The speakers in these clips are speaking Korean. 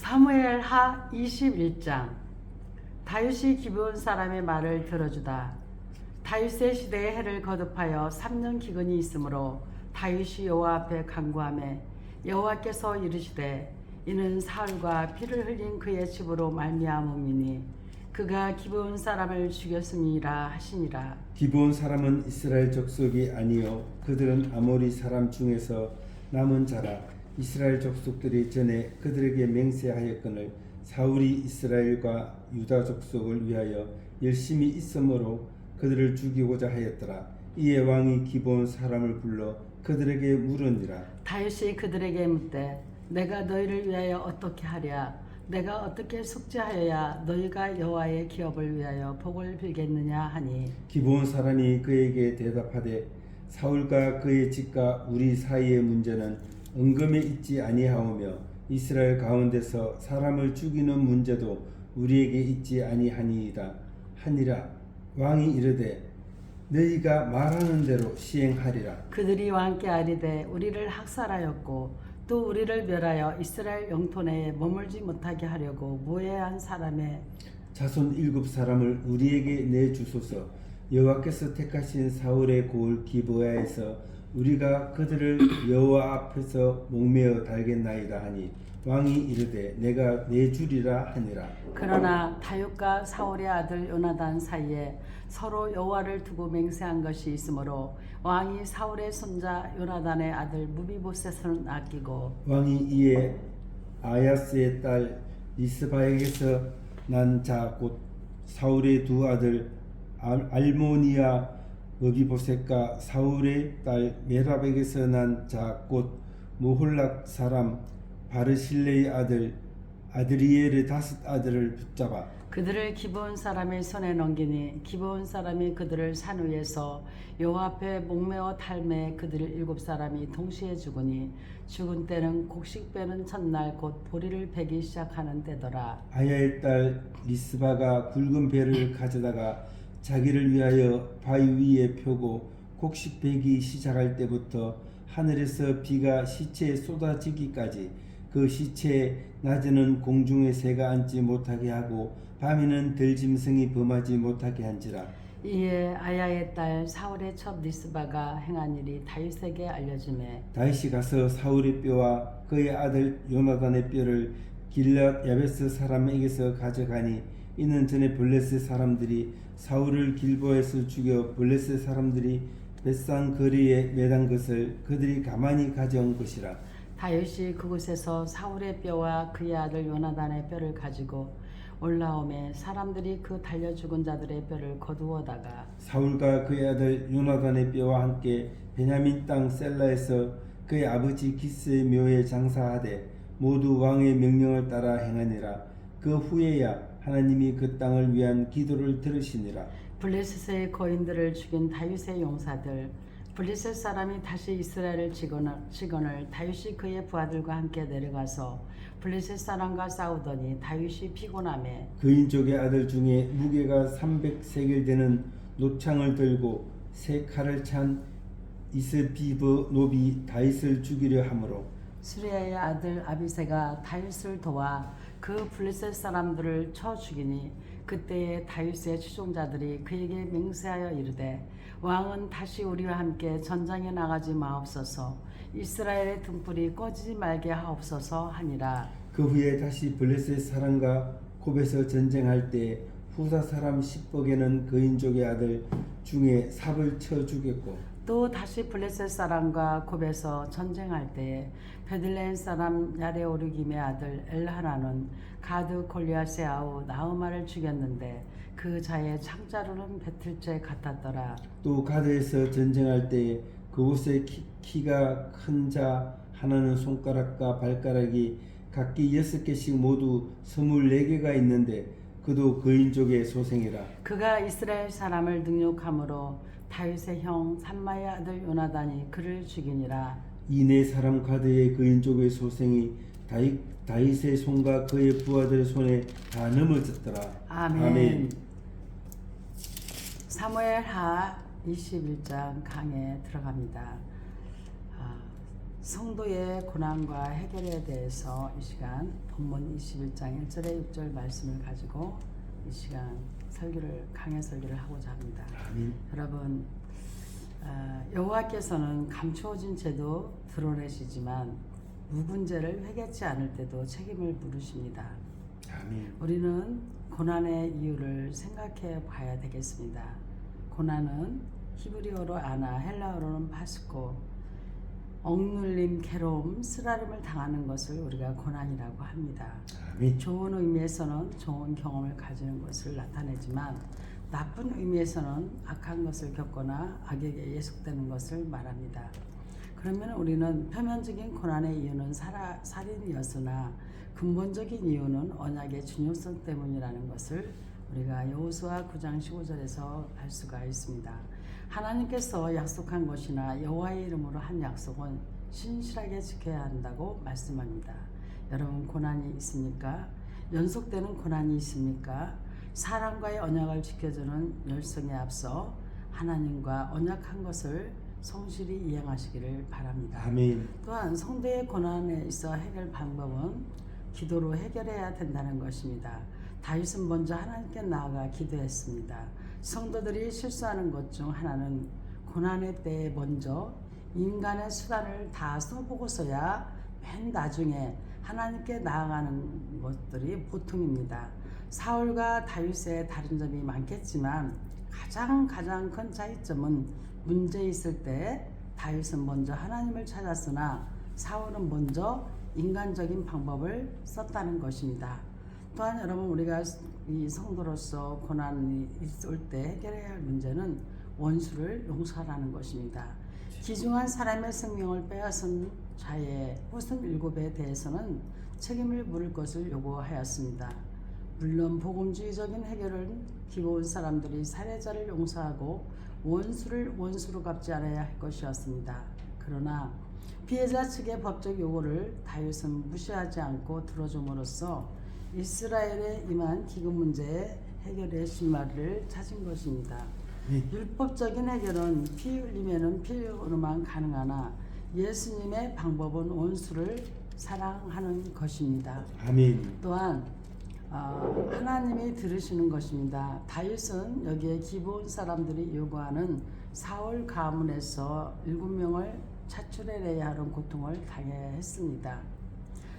사무엘하 21장. 다윗이 기브온 사람의 말을 들어주다. 다윗의 시대에 해를 거듭하여 3년 기근이 있으므로 다윗이 여호와 앞에 간구하매 여호와께서 이르시되 이는 사울과 피를 흘린 그의 집으로 말미암음이니 그가 기브온 사람을 죽였음이라 하시니라. 기브온 사람은 이스라엘 족속이 아니요 그들은 아모리 사람 중에서 남은 자라. 이스라엘 족속들이 전에 그들에게 맹세하였거늘 사울이 이스라엘과 유다 족속을 위하여 열심히 있으므로 그들을 죽이고자 하였더라. 이에 왕이 기브온 사람을 불러 그들에게 물으니라. 다윗이 그들에게 묻되 내가 너희를 위하여 어떻게 하랴? 내가 어떻게 속죄하여야 너희가 여호와의 기업을 위하여 복을 빌겠느냐 하니, 기브온 사람이 그에게 대답하되 사울과 그의 집과 우리 사이의 문제는 은금에 있지 아니하오며 이스라엘 가운데서 사람을 죽이는 문제도 우리에게 있지 아니하니이다 하니라. 왕이 이르되 너희가 말하는 대로 시행하리라. 그들이 왕께 아뢰되 우리를 학살하였고 또 우리를 멸하여 이스라엘 영토 내에 머물지 못하게 하려고 무해한 사람의 자손 7사람을 우리에게 내주소서. 여호와께서 택하신 사울의 고을 기브야에서 우리가 그들을 여호와 앞에서 목매어 달겠나이다 하니 왕이 이르되 내가 내주리라 하니라. 그러나 다윗과 사울의 아들 요나단 사이에 서로 여호와를 두고 맹세한 것이 있으므로 왕이 사울의 손자 요나단의 아들 무비보셋을 아끼고 왕이 이에 아야스의 딸 리스바에게서 난 자 곧 사울의 두 아들 알모니아 무비보셋과 사울의 딸 메랍에게서 난 자 곧 무홀락 사람 바르실레의 아들 아드리엘의 5 아들을 붙잡아 그들을 기브온 사람의 손에 넘기니 기브온 사람이 그들을 산 위에서 여호와 앞에 목매어 탈매 그들 7사람이 동시에 죽으니 죽은 때는 곡식 빼는 첫날 곧 보리를 베기 시작하는 때더라. 아야의 딸 리스바가 굵은 배를 가져다가 자기를 위하여 바위 위에 펴고 곡식 베기 시작할 때부터 하늘에서 비가 시체에 쏟아지기까지 그 시체에 낮에는 공중의 새가 앉지 못하게 하고 밤에는 들짐승이 범하지 못하게 한지라. 이에 아야의 딸 사울의 첩 리스바가 행한 일이 다윗에게 알려지매 다윗이 가서 사울의 뼈와 그의 아들 요나단의 뼈를 길앗 야베스 사람에게서 가져가니 이는 전에 블레셋 사람들이 사울을 길보에서 죽여 블레셋 사람들이 벳산 거리에 매단 것을 그들이 가만히 가져온 것이라. 다윗이 그곳에서 사울의 뼈와 그의 아들 요나단의 뼈를 가지고 올라오매 사람들이 그 달려 죽은 자들의 뼈를 거두어다가 사울과 그의 아들 요나단의 뼈와 함께 베냐민 땅 셀라에서 그의 아버지 기스의 묘에 장사하되 모두 왕의 명령을 따라 행하니라. 그 후에야 하나님이 그 땅을 위한 기도를 들으시니라. 블레셋의 거인들을 죽인 다윗의 용사들 블레셋 사람이 다시 이스라엘을 치거늘 다윗이 그의 부하들과 함께 내려가서 블레셋 사람과 싸우더니 다윗이 피곤하매 그인족의 아들 중에 무게가 300세겔 되는 노창을 들고 세 칼을 찬 이스비브 노비 다윗을 죽이려 하므로 수리아의 아들 아비새가 다윗을 도와 그 블레셋 사람들을 쳐 죽이니 그때에 다윗의 추종자들이 그에게 맹세하여 이르되 왕은 다시 우리와 함께 전장에 나가지 마옵소서 이스라엘의 등불이 꺼지지 말게 하옵소서 하니라. 그 후에 다시 블레셋 사람과 곱에서 전쟁할 때 후사 사람 십복에는 그인족의 아들 중에 삽을 쳐 죽였고 또 다시 블레셋 사람과 곱에서 전쟁할 때에 베들레헴 사람 야레오르김의 아들 엘하나는 가드 골리앗의 아우 나흐마를 죽였는데 그 자의 창자루는 배틀째 같았더라. 또 가드에서 전쟁할 때 그곳에 키가 큰 자 하나는 손가락과 발가락이 각기 6개씩 모두 24개가 있는데 그도 그인족의 소생이라. 그가 이스라엘 사람을 능욕함으로 다윗의 형 삼마의 아들 요나단이 그를 죽이니라. 이 네 사람 가드의 그인족의 소생이 다윗의 손과 그의 부하들의 손에 다 넘어졌더라. 아멘. 사무엘하 21장 강에 들어갑니다. 성도의 고난과 해결에 대해서 이 시간 본문 21장 1절에 6절 말씀을 가지고 이 시간 강해 설교를 하고자 합니다. 아멘. 여러분, 여호와께서는 감추어진 죄도 드러내시지만 묵은 죄를 회개치 않을 때도 책임을 물으십니다. 아멘. 우리는 고난의 이유를 생각해 봐야 되겠습니다. 고난은 히브리어로 아나, 헬라어로는 파스코, 억눌림, 괴로움, 쓰라림을 당하는 것을 우리가 고난이라고 합니다. 아멘. 좋은 의미에서는 좋은 경험을 가지는 것을 나타내지만 나쁜 의미에서는 악한 것을 겪거나 악에게 예속되는 것을 말합니다. 그러면 우리는 표면적인 고난의 이유는 살인이었으나 근본적인 이유는 언약의 중요성 때문이라는 것을 우리가 여호수아 9장 15절에서 알 수가 있습니다. 하나님께서 약속한 것이나 여호와의 이름으로 한 약속은 신실하게 지켜야 한다고 말씀합니다. 여러분, 고난이 있습니까? 연속되는 고난이 있습니까? 사람과의 언약을 지켜주는 열성에 앞서 하나님과 언약한 것을 성실히 이행하시기를 바랍니다. 아멘. 또한 성도의 고난에 있어 해결 방법은 기도로 해결해야 된다는 것입니다. 다윗은 먼저 하나님께 나아가 기도했습니다. 성도들이 실수하는 것 중 하나는 고난의 때에 먼저 인간의 수단을 다 써보고서야 맨 나중에 하나님께 나아가는 것들이 보통입니다. 사울과 다윗의 다른 점이 많겠지만 가장 큰 차이점은 문제 있을 때 다윗은 먼저 하나님을 찾았으나 사울은 먼저 인간적인 방법을 썼다는 것입니다. 또한 여러분, 우리가 이 성도로서 고난이 있을 때 해결해야 할 문제는 원수를 용서하라는 것입니다. 귀중한 사람의 생명을 빼앗은 자의 후손 7에 대해서는 책임을 물을 것을 요구하였습니다. 물론 복음주의적인 해결은 기고운 사람들이 살해자를 용서하고 원수를 원수로 갚지 않아야 할 것이었습니다. 그러나 피해자 측의 법적 요구를 다윗은 무시하지 않고 들어줌으로써 이스라엘에 임한 기근 문제의 해결의 실마리를 찾은 것입니다. 율법적인 해결은 피 흘림에는 피로만 가능하나 예수님의 방법은 원수를 사랑하는 것입니다. 아멘. 또한 하나님이 들으시는 것입니다. 다윗은 여기에 기브온 사람들이 요구하는 사울 가문에서 7명을 차출해내야 하는 고통을 당해야 했습니다.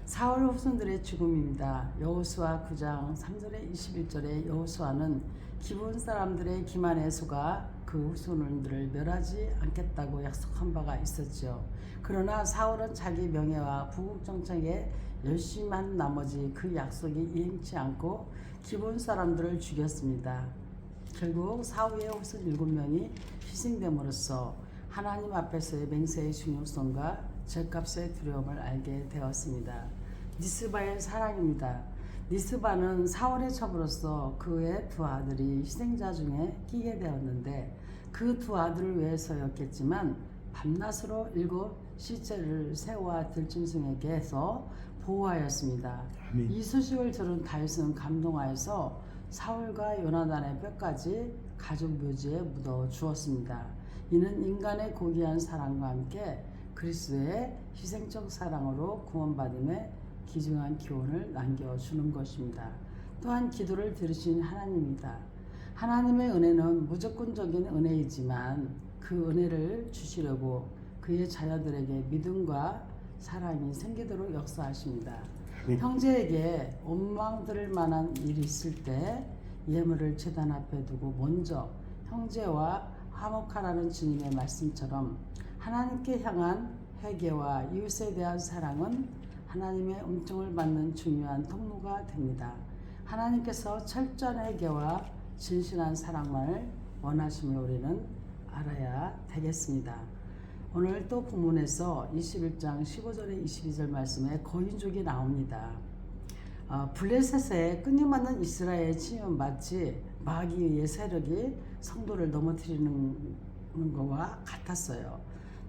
사울 후손들의 죽음입니다. 여호수아 9장 3절에 21절에 여호수아는 기브온 사람들의 기만의 수가 그 후손들을 멸하지 않겠다고 약속한 바가 있었죠. 그러나 사울은 자기 명예와 부국 정책에 열심한 나머지 그 약속이 이행치 않고 기브온 사람들을 죽였습니다. 결국 사울의 후손 7명이 희생됨으로써 하나님 앞에서의 맹세의 중요성과 죄값의 두려움을 알게 되었습니다. 니스바의 사랑입니다. 니스바는 사울의 첩으로서 그의 두 아들이 희생자 중에 끼게 되었는데 그 두 아들을 위해서였겠지만 밤낮으로 7 시체를 새와 들짐승에게 해서 보호하였습니다. 아멘. 이 소식을 들은 다윗은 감동하여서 사울과 요나단의 뼈까지 가족 묘지에 묻어 주었습니다. 이는 인간의 고귀한 사랑과 함께 그리스도의 희생적 사랑으로 구원받음에 귀중한 기원을 남겨주는 것입니다. 또한 기도를 들으신 하나님입니다. 하나님의 은혜는 무조건적인 은혜이지만 그 은혜를 주시려고 그의 자녀들에게 믿음과 사랑이 생기도록 역사하십니다. 형제에게 원망 들을 만한 일이 있을 때 예물을 제단 앞에 두고 먼저 형제와 화목하라는 주님의 말씀처럼 하나님께 향한 회개와 이웃에 대한 사랑은 하나님의 은총을 받는 중요한 통로가 됩니다. 하나님께서 철저한 회개와 진실한 사랑만을 원하심을 우리는 알아야 되겠습니다. 오늘 또 본문에서 21장 15절에 22절 말씀에 거인족이 나옵니다. 블레셋에 끊임없는 이스라엘의 침입은 마치 마귀의 세력이 성도를 넘어뜨리는 것과 같았어요.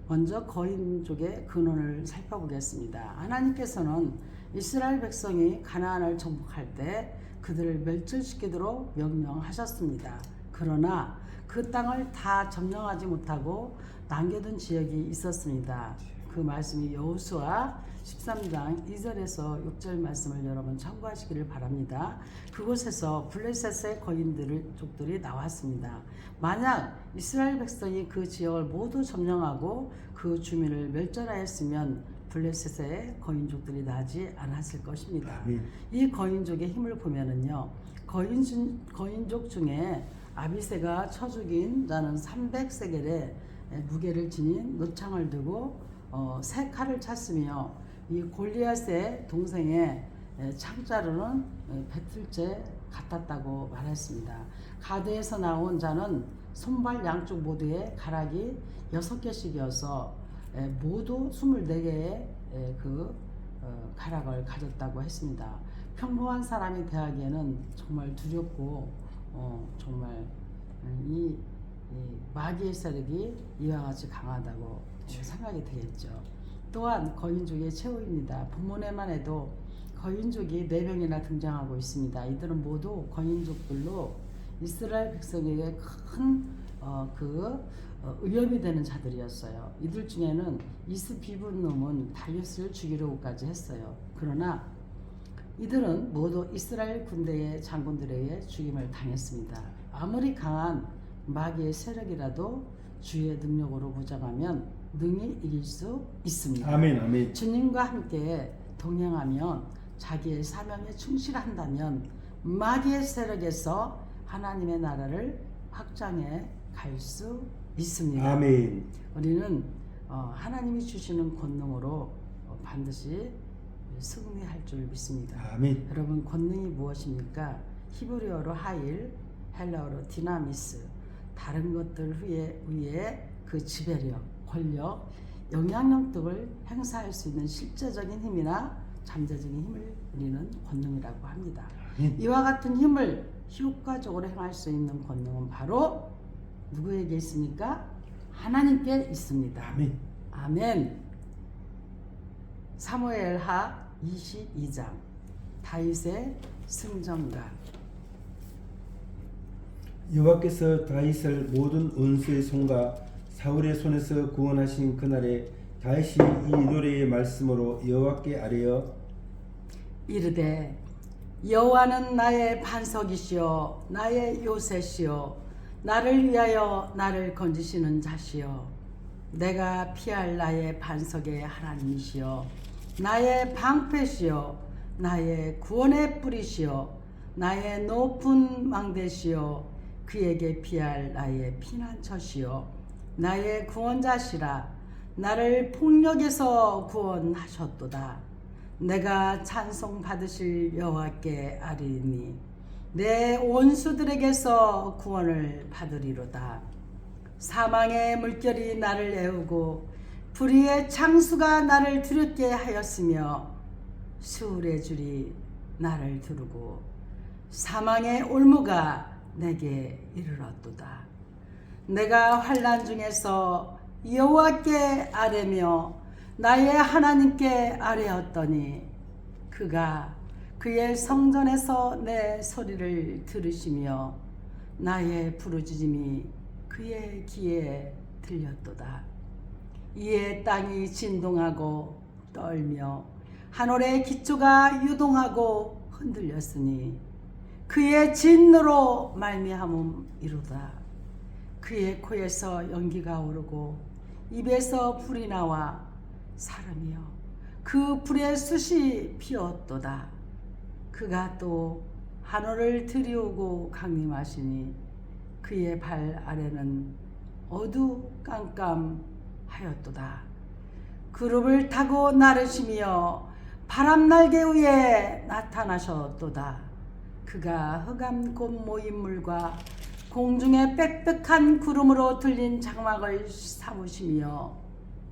먼저 거인족의 근원을 살펴보겠습니다. 하나님께서는 이스라엘 백성이 가나안을 정복할 때 그들을 멸절시키도록 명령하셨습니다. 그러나 그 땅을 다 점령하지 못하고 남겨둔 지역이 있었습니다. 그 말씀이 여호수아 13장 2절에서 6절 말씀을 여러분 참고하시기를 바랍니다. 그곳에서 블레셋의 거인족들이 나왔습니다. 만약 이스라엘 백성이 그 지역을 모두 점령하고 그 주민을 멸절하였으면 블레셋의 거인족들이 나지 않았을 것입니다. 아멘. 이 거인족의 힘을 보면은요, 거인족 중에 아비새가 쳐 죽인 자는 300세겔의 무게를 지닌 노창을 들고 세 칼을 찼으며 이 골리앗의 동생의 창자루는 배틀째 같았다고 말했습니다. 가드에서 나온 자는 손발 양쪽 모두에 가락이 6개씩이어서 모두 24개의 그 가락을 가졌다고 했습니다. 평범한 사람이 대하기에는 정말 두렵고 정말 이 마귀의 세력이 이와 같이 강하다고 생각이 되겠죠. 또한 거인족의 최후입니다. 본문에만 해도 거인족이 4명이나 등장하고 있습니다. 이들은 모두 거인족들로 이스라엘 백성에게 큰 위협이 되는 자들이었어요. 이들 중에는 이스비분 놈은 다윗을 죽이려고까지 했어요. 그러나 이들은 모두 이스라엘 군대의 장군들에게 죽임을 당했습니다. 아무리 강한 마귀의 세력이라도 주의 능력으로 무장하면 능히 이길 수 있습니다. 아멘, 아멘. 주님과 함께 동행하면 자기의 사명에 충실한다면 마귀의 세력에서 하나님의 나라를 확장해 갈 수 있습니다. 아멘. 우리는 하나님이 주시는 권능으로 반드시 승리할 줄 믿습니다. 아멘. 여러분, 권능이 무엇입니까? 히브리어로 하일, 헬라어로 디나미스, 다른 것들 위에 그 지배력, 권력, 영향력 등을 행사할 수 있는 실제적인 힘이나 잠재적인 힘을 우리는 권능이라고 합니다. 이와 같은 힘을 효과적으로 행할 수 있는 권능은 바로 누구에게 있습니까? 하나님께 있습니다. 아멘. 아멘. 사무엘하 22장 다윗의 승전가. 여호와께서 다윗을 모든 원수의 손과 사울의 손에서 구원하신 그날에 다윗이 이 노래의 말씀으로 여호와께 아뢰어 이르되 여호와는 나의 반석이시요 나의 요새시요 나를 위하여 나를 건지시는 자시요 내가 피할 나의 반석의 하나님이시요 나의 방패시요 나의 구원의 뿌리시요 나의 높은 망대시요 그에게 피할 나의 피난처시요 나의 구원자시라 나를 폭력에서 구원하셨도다. 내가 찬송 받으실 여호와께 아뢰니 내 원수들에게서 구원을 받으리로다. 사망의 물결이 나를 애우고 불의의 창수가 나를 두렵게 하였으며 수울의 줄이 나를 두르고 사망의 올무가 내게 이르렀도다. 내가 환난 중에서 여호와께 아뢰며 나의 하나님께 아뢰었더니 그가 그의 성전에서 내 소리를 들으시며 나의 부르짖음이 그의 귀에 들렸도다. 이에 땅이 진동하고 떨며 하늘의 기초가 유동하고 흔들렸으니 그의 진노로 말미암음이로다. 그의 코에서 연기가 오르고 입에서 불이 나와 사름이여 그 불의 숯이 피었도다. 그가 또 하늘을 들이우고 강림하시니 그의 발 아래는 어두깜깜하였도다. 그룹을 타고 나르시며 바람날개 위에 나타나셨도다. 그가 흑암꽃 모임물과 공중의 빽빽한 구름으로 들린 장막을 삼으시며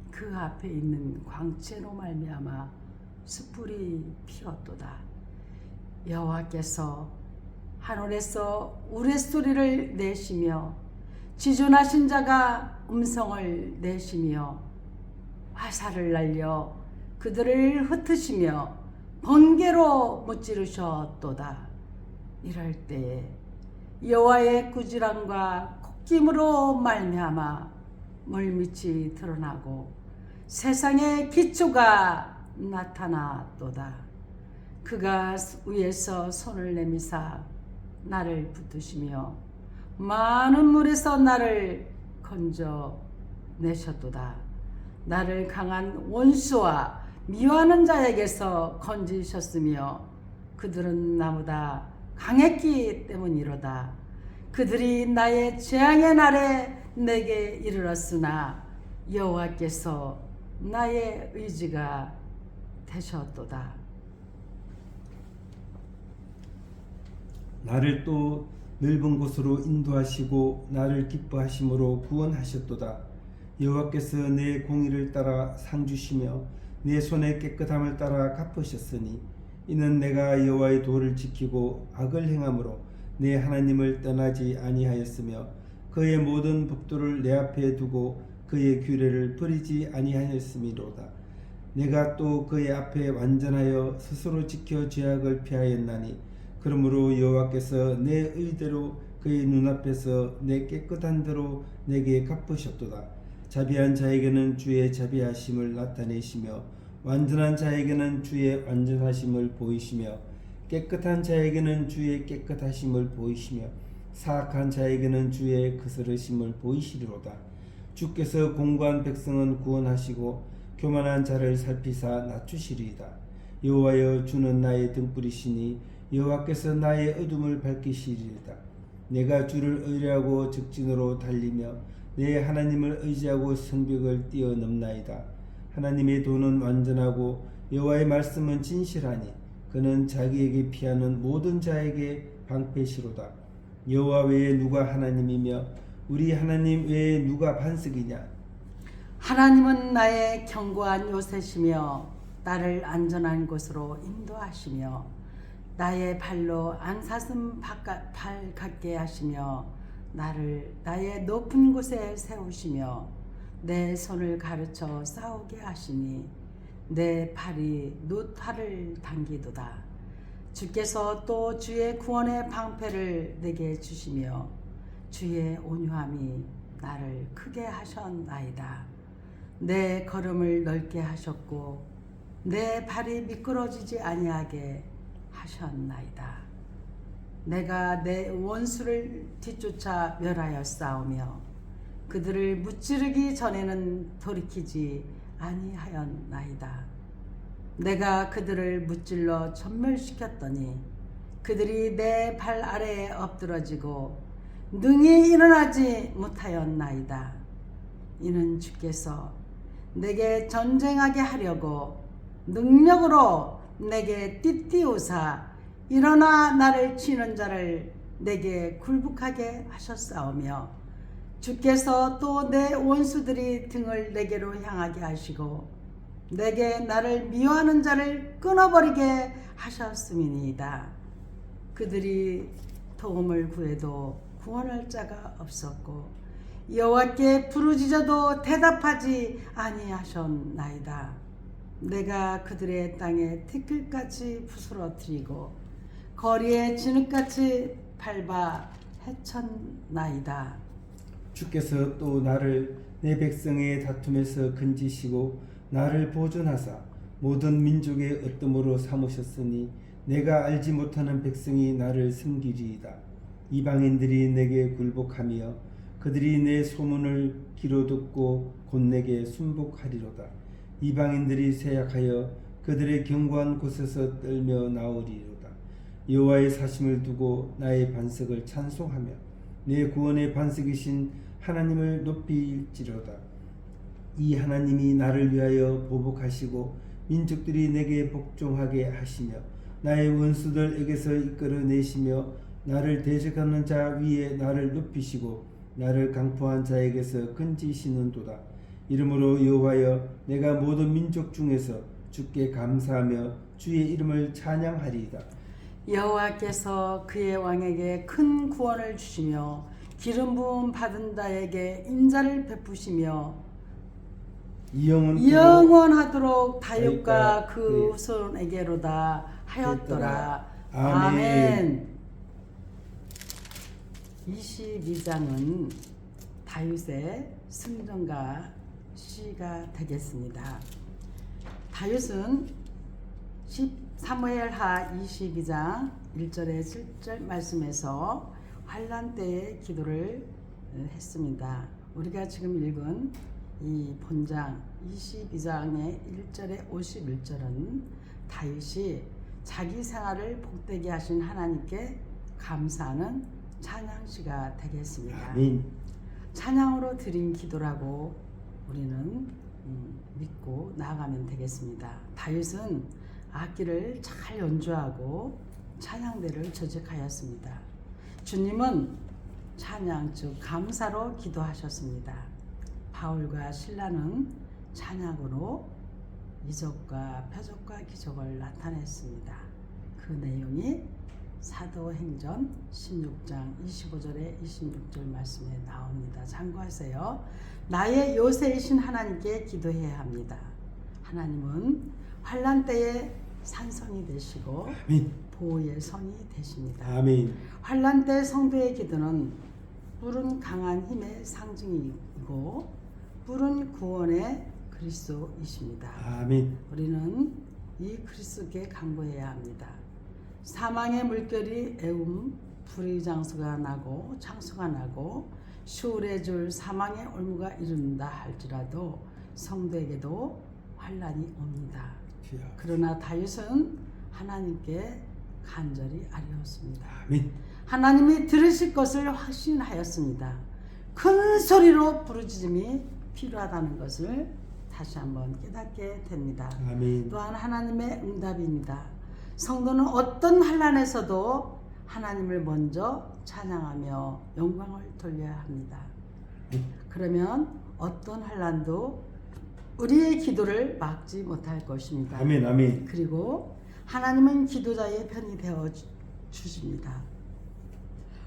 그 앞에 있는 광채로 말미암아 숯불이 피었도다. 여호와께서 하늘에서 우레소리를 내시며 지존하신 자가 음성을 내시며 화살을 날려 그들을 흩으시며 번개로 무찌르셨도다. 이럴 때에 여호와의 꾸지람과 콧김으로 말미암아 물밑이 드러나고 세상의 기초가 나타났도다. 그가 위에서 손을 내미사 나를 붙드시며 많은 물에서 나를 건져 내셨도다. 나를 강한 원수와 미워하는 자에게서 건지셨으며 그들은 나보다 강했기 때문이로다. 그들이 나의 재앙의 날에 내게 이르렀으나 여호와께서 나의 의지가 되셨도다. 나를 또 넓은 곳으로 인도하시고 나를 기뻐하심으로 구원하셨도다. 여호와께서 내 공의를 따라 상 주시며 내 손의 깨끗함을 따라 갚으셨으니 이는 내가 여호와의 도를 지키고 악을 행함으로 내 하나님을 떠나지 아니하였으며 그의 모든 법도를 내 앞에 두고 그의 규례를 버리지 아니하였음이로다. 내가 또 그의 앞에 완전하여 스스로 지켜 죄악을 피하였나니 그러므로 여호와께서 내 의대로 그의 눈앞에서 내 깨끗한 대로 내게 갚으셨도다. 자비한 자에게는 주의 자비하심을 나타내시며 완전한 자에게는 주의 완전하심을 보이시며 깨끗한 자에게는 주의 깨끗하심을 보이시며 사악한 자에게는 주의 그스르심을 보이시리로다. 주께서 공고한 백성은 구원하시고 교만한 자를 살피사 낮추시리이다. 여호와여, 주는 나의 등불이시니 여호와께서 나의 어둠을 밝히시리이다. 내가 주를 의뢰하고 직진으로 달리며 내 하나님을 의지하고 성벽을 뛰어넘나이다. 하나님의 도는 완전하고 여호와의 말씀은 진실하니 그는 자기에게 피하는 모든 자에게 방패시로다. 여호와 외에 누가 하나님이며 우리 하나님 외에 누가 반석이냐? 하나님은 나의 견고한 요새시며 나를 안전한 곳으로 인도하시며 나의 발로 안사슴 발 같게 하시며 나를 나의 높은 곳에 세우시며 내 손을 가르쳐 싸우게 하시니 내 팔이 놋활을 당기도다. 주께서 또 주의 구원의 방패를 내게 주시며 주의 온유함이 나를 크게 하셨나이다. 내 걸음을 넓게 하셨고 내 발이 미끄러지지 아니하게 하셨나이다. 내가 내 원수를 뒤쫓아 멸하여 싸우며 그들을 무찌르기 전에는 돌이키지 아니하였나이다. 내가 그들을 무찔러 전멸시켰더니 그들이 내 발 아래에 엎드러지고 능히 일어나지 못하였나이다. 이는 주께서 내게 전쟁하게 하려고 능력으로 내게 띠띠우사 일어나 나를 치는 자를 내게 굴복하게 하셨사오며 주께서 또 내 원수들이 등을 내게로 향하게 하시고 내게 나를 미워하는 자를 끊어버리게 하셨음이니이다. 그들이 도움을 구해도 구원할 자가 없었고 여호와께 부르짖어도 대답하지 아니하셨나이다. 내가 그들의 땅에 티끌같이 부스러뜨리고 거리에 진흙같이 밟아 해쳤나이다. 주께서 또 나를 내 백성의 다툼에서 건지시고 나를 보존하사 모든 민족의 어뜸으로 삼으셨으니 내가 알지 못하는 백성이 나를 섬기리이다. 이방인들이 내게 굴복하며 그들이 내 소문을 귀로 듣고 곧 내게 순복하리로다. 이방인들이 세약하여 그들의 견고한 곳에서 떨며 나오리로다. 여호와의 사심을 두고 나의 반석을 찬송하며 내 구원의 반석이신 하나님을 높일지로다. 이 하나님이 나를 위하여 보복하시고 민족들이 내게 복종하게 하시며 나의 원수들에게서 이끌어내시며 나를 대적하는 자 위에 나를 높이시고 나를 강포한 자에게서 건지시는도다. 이러므로 여호와여, 내가 모든 민족 중에서 주께 감사하며 주의 이름을 찬양하리이다. 여호와께서 그의 왕에게 큰 구원을 주시며 기름 부음 받은 자에게 인자를 베푸시며 영원하도록 다윗과 그 후손에게로다 하였더라. 아멘. 22장은 다윗의 승전가 시가 되겠습니다. 다윗은 사무엘하 22장 1절에 7절 말씀에서 환난 때의 기도를 했습니다. 우리가 지금 읽은 이 본장 22장의 1절에 51절은 다윗이 자기 생활을 복되게 하신 하나님께 감사하는 찬양시가 되겠습니다. 아멘. 찬양으로 드린 기도라고 우리는 믿고 나아가면 되겠습니다. 다윗은 악기를 잘 연주하고 찬양대를 조직하였습니다. 주님은 찬양 즉 감사로 기도하셨습니다. 바울과 신라는 찬양으로 이적과 표적과 기적을 나타냈습니다. 그 내용이 사도행전 16장 25절에 26절 말씀에 나옵니다. 참고하세요. 나의 요새이신 하나님께 기도해야 합니다. 하나님은 환난 때에 산성이 되시고 아멘. 보호의 성이 되십니다. 아멘. 환난 때 성도의 기도는 뿔은 강한 힘의 상징이고 뿔은 구원의 그리스도이십니다. 아멘. 우리는 이 그리스도께 간구해야 합니다. 사망의 물결이 불의 장수가 나고 창수가 나고 시올의 줄 사망의 올무가 이른다 할지라도 성도에게도 환난이 옵니다. 그러나 다윗은 하나님께 간절히 아뢰었습니다. 아멘. 하나님이 들으실 것을 확신하였습니다. 큰 소리로 부르짖음이 필요하다는 것을 다시 한번 깨닫게 됩니다. 아멘. 또한 하나님의 응답입니다. 성도는 어떤 환난에서도 하나님을 먼저 찬양하며 영광을 돌려야 합니다. 그러면 어떤 환난도 우리의 기도를 막지 못할 것입니다. 아멘. 아멘. 그리고 하나님은 기도자의 편이 되어 주십니다.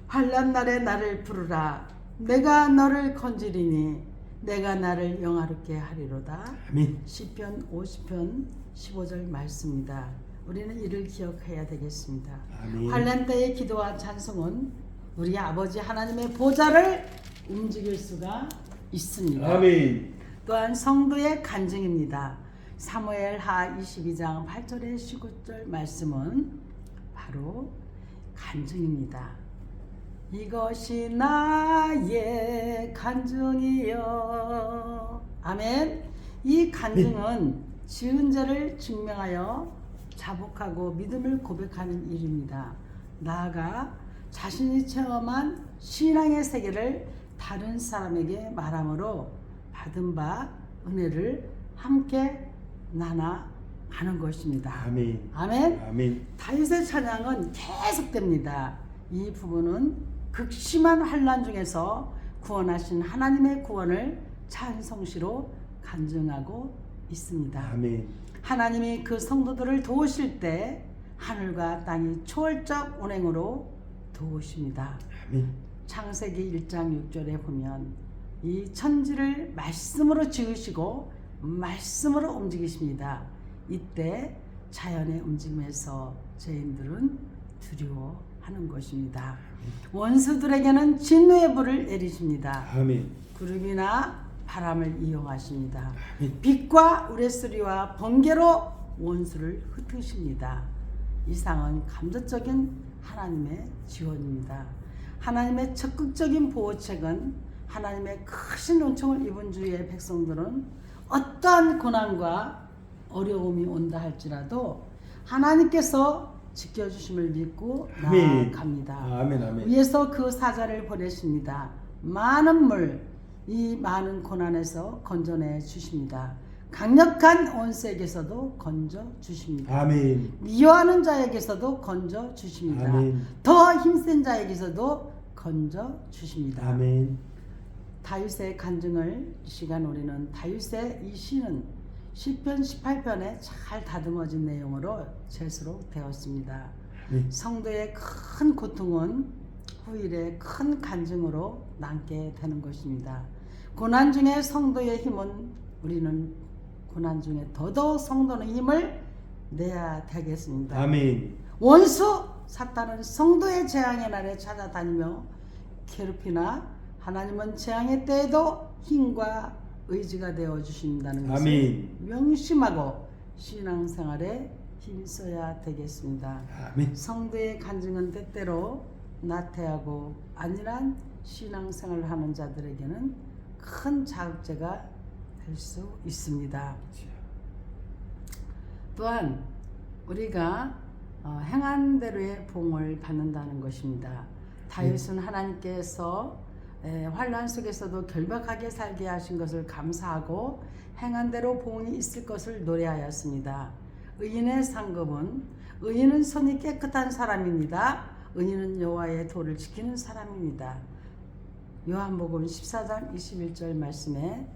환난 날에 나를 부르라. 내가 너를 건지리니 내가 나를 영화롭게 하리로다. 아멘. 시편 50편 15절 말씀입니다. 우리는 이를 기억해야 되겠습니다. 아멘. 환난 때의 기도와 찬송은 우리 아버지 하나님의 보좌를 움직일 수가 있습니다. 아멘. 또한 성도의 간증입니다. 사무엘하 22장 8절에 19절 말씀은 바로 간증입니다. 이것이 나의 간증이요. 아멘. 이 간증은 지은 죄를 증명하여 자복하고 믿음을 고백하는 일입니다. 나아가 자신이 체험한 신앙의 세계를 다른 사람에게 말함으로 받은 바 은혜를 함께 나눠가는 것입니다. 아멘. 아멘. 아멘. 다윗의 찬양은 계속됩니다. 이 부분은 극심한 환난 중에서 구원하신 하나님의 구원을 찬송시로 간증하고 있습니다. 아멘. 하나님이 그 성도들을 도우실 때 하늘과 땅이 초월적 운행으로 도우십니다. 아멘. 창세기 1장 6절에 보면 이 천지를 말씀으로 지으시고 말씀으로 움직이십니다. 이때 자연의 움직임에서 죄인들은 두려워하는 것입니다. 원수들에게는 진노의 불을 내리십니다. 아멘. 구름이나 바람을 이용하십니다. 아멘. 빛과 우레소리와 번개로 원수를 흩으십니다. 이상은 감정적인 하나님의 지원입니다. 하나님의 적극적인 보호책은 하나님의 크신 은총을 입은 주의 백성들은 어떠한 고난과 어려움이 온다 할지라도 하나님께서 지켜주심을 믿고 아멘. 나아갑니다. 아멘. 아멘. 위에서 그 사자를 보내십니다. 많은 물, 이 많은 고난에서 건져내 주십니다. 강력한 원수에게서도 건져 주십니다. 아멘. 미워하는 자에게서도 건져 주십니다. 아멘. 더 힘센 자에게서도 건져 주십니다. 아멘. 다윗의 간증을 이 시간 우리는 다윗의 이 시는 시편 18편에 잘 다듬어진 내용으로 제수록되었습니다. 성도의 큰 고통은 후일의 큰 간증으로 남게 되는 것입니다. 고난 중에 성도의 힘은 우리는 고난 중에 더더욱 성도는 힘을 내야 되겠습니다. 아멘. 원수 사탄은 성도의 재앙의 날에 찾아다니며 괴롭히나 하나님은 재앙의 때에도 힘과 의지가 되어 주신다는 것을 아멘. 명심하고 신앙생활에 힘써야 되겠습니다. 아멘. 성도의 간증은 때때로 나태하고 안일한 신앙생활을 하는 자들에게는 큰 자극제가 될 수 있습니다. 또한 우리가 행한 대로의 봉을 받는다는 것입니다. 다윗은 하나님께서 환난 속에서도 결박하게 살게 하신 것을 감사하고 행한 대로 봉이 있을 것을 노래하였습니다. 의인의 상급은 의인은 손이 깨끗한 사람입니다. 의인은 여호와의 도를 지키는 사람입니다. 요한복음 14장 21절 말씀에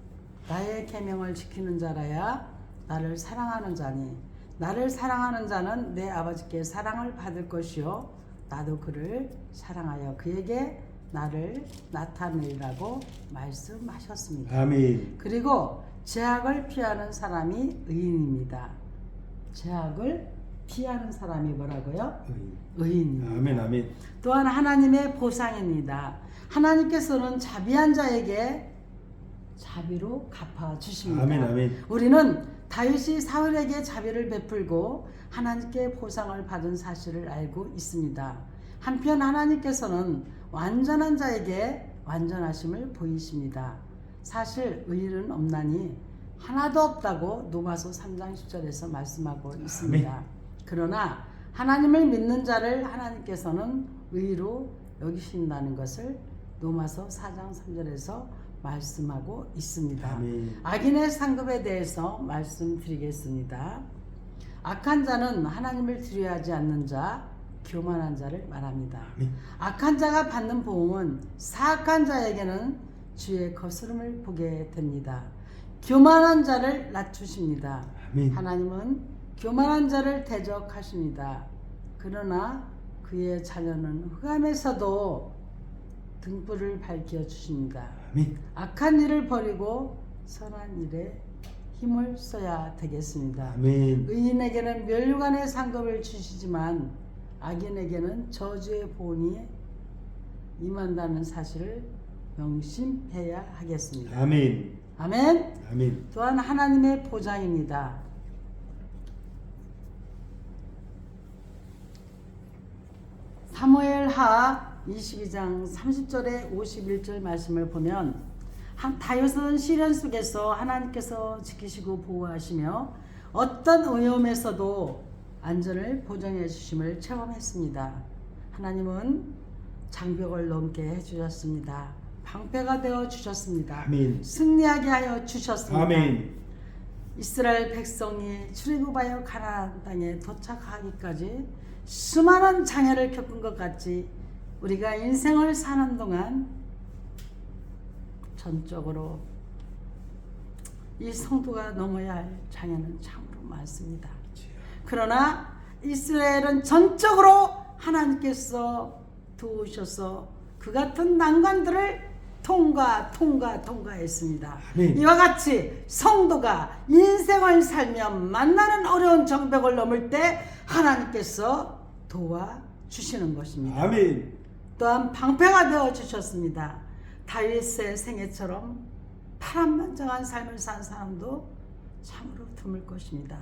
나의 계명을 지키는 자라야 나를 사랑하는 자니 나를 사랑하는 자는 내 아버지께 사랑을 받을 것이요 나도 그를 사랑하여 그에게 나를 나타내리라고 말씀하셨습니다. 아멘. 그리고 죄악을 피하는 사람이 의인입니다. 죄악을 피하는 사람이 뭐라고요? 의인입니다. 아멘. 아멘. 또한 하나님의 보상입니다. 하나님께서는 자비한 자에게 자비로 갚아 주십니다. 아멘. 아멘. 우리는 다윗이 사울에게 자비를 베풀고 하나님께 보상을 받은 사실을 알고 있습니다. 한편 하나님께서는 완전한 자에게 완전하심을 보이십니다. 사실 의인은 없나니 하나도 없다고 로마서 3장 10절에서 말씀하고 있습니다. 아멘. 그러나 하나님을 믿는 자를 하나님께서는 의로 여기신다는 것을 로마서 4장 3절에서 말씀하고 있습니다. 아멘. 악인의 상급에 대해서 말씀드리겠습니다. 악한 자는 하나님을 두려워하지 않는 자, 교만한 자를 말합니다. 아멘. 악한 자가 받는 보응은 사악한 자에게는 주의 거스름을 보게 됩니다. 교만한 자를 낮추십니다. 아멘. 하나님은 교만한 자를 대적하십니다. 그러나 그의 자녀는 흑암에서도 등불을 밝혀 주십니다. 아멘. 악한 일을 버리고 선한 일에 힘을 써야 되겠습니다. 아멘. 의인에게는 멸류관의 상급을 주시지만 악인에게는 저주의 보응이 임한다는 사실을 명심해야 하겠습니다. 아멘. 아멘. 아멘. 또한 하나님의 보장입니다. 사무엘하 22장 30절에 51절 말씀을 보면 다윗은 시련 속에서 하나님께서 지키시고 보호하시며 어떤 위험에서도 안전을 보장해 주심을 체험했습니다. 하나님은 장벽을 넘게 해주셨습니다. 방패가 되어 주셨습니다. 아멘. 승리하게 하여 주셨습니다. 아멘. 이스라엘 백성이 출애굽하여 가나안 땅에 도착하기까지 수많은 장애를 겪은 것 같이 우리가 인생을 사는 동안 전적으로 이 성도가 넘어야 할 장애는 참으로 많습니다. 그러나 이스라엘은 전적으로 하나님께서 도우셔서 그 같은 난관들을 통과했습니다. 아멘. 이와 같이 성도가 인생을 살며 만나는 어려운 정벽을 넘을 때 하나님께서 도와주시는 것입니다. 아멘. 또한 방패가 되어 주셨습니다. 다윗의 생애처럼 파란만장한 삶을 산 사람도 참으로 드물 것입니다.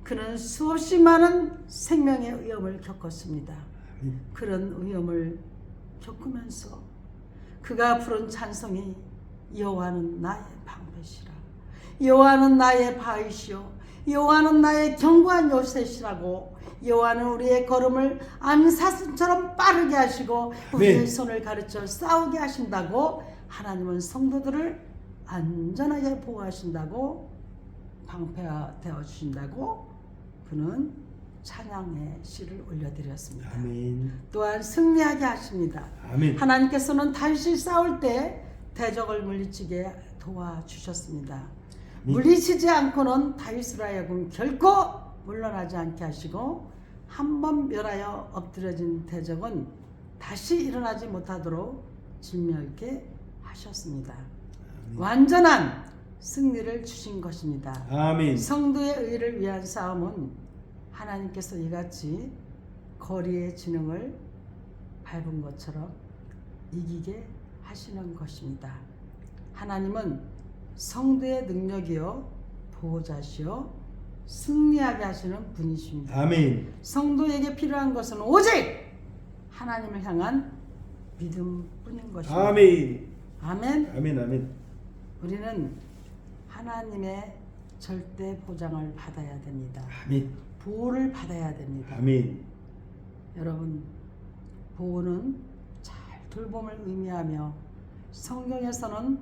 그는 수없이 많은 생명의 위험을 겪었습니다. 아멘. 그런 위험을 겪으면서 그가 부른 찬송이 여호와는 나의 방패시라, 여호와는 나의 바위시오, 여호와는 나의 견고한 요새시라고, 여호와는 우리의 걸음을 암사슴처럼 빠르게 하시고 우리의 손을 가르쳐 싸우게 하신다고, 하나님은 성도들을 안전하게 보호하신다고, 방패가 되어주신다고 그는 찬양의 시를 올려드렸습니다. 아멘. 또한 승리하게 하십니다. 아멘. 하나님께서는 다윗이 싸울 때 대적을 물리치게 도와주셨습니다. 아멘. 물리치지 않고는 다윗으로 하여금 결코 물러나지 않게 하시고 한 번 멸하여 엎드려진 대적은 다시 일어나지 못하도록 진멸케 하셨습니다. 아멘. 완전한 승리를 주신 것입니다. 아멘. 성도의 의를 위한 싸움은 하나님께서 이같이 거리의 진영을 밟은 것처럼 이기게 하시는 것입니다. 하나님은 성도의 능력이요 보호자시요 승리하게 하시는 분이십니다. 아멘. 성도에게 필요한 것은 오직 하나님을 향한 믿음뿐인 것입니다. 아멘. 아멘. 아멘. 아멘. 우리는 하나님의 절대 보장을 받아야 됩니다. 아멘. 보호를 받아야 됩니다. 아멘. 여러분, 보호는 잘 돌봄을 의미하며 성경에서는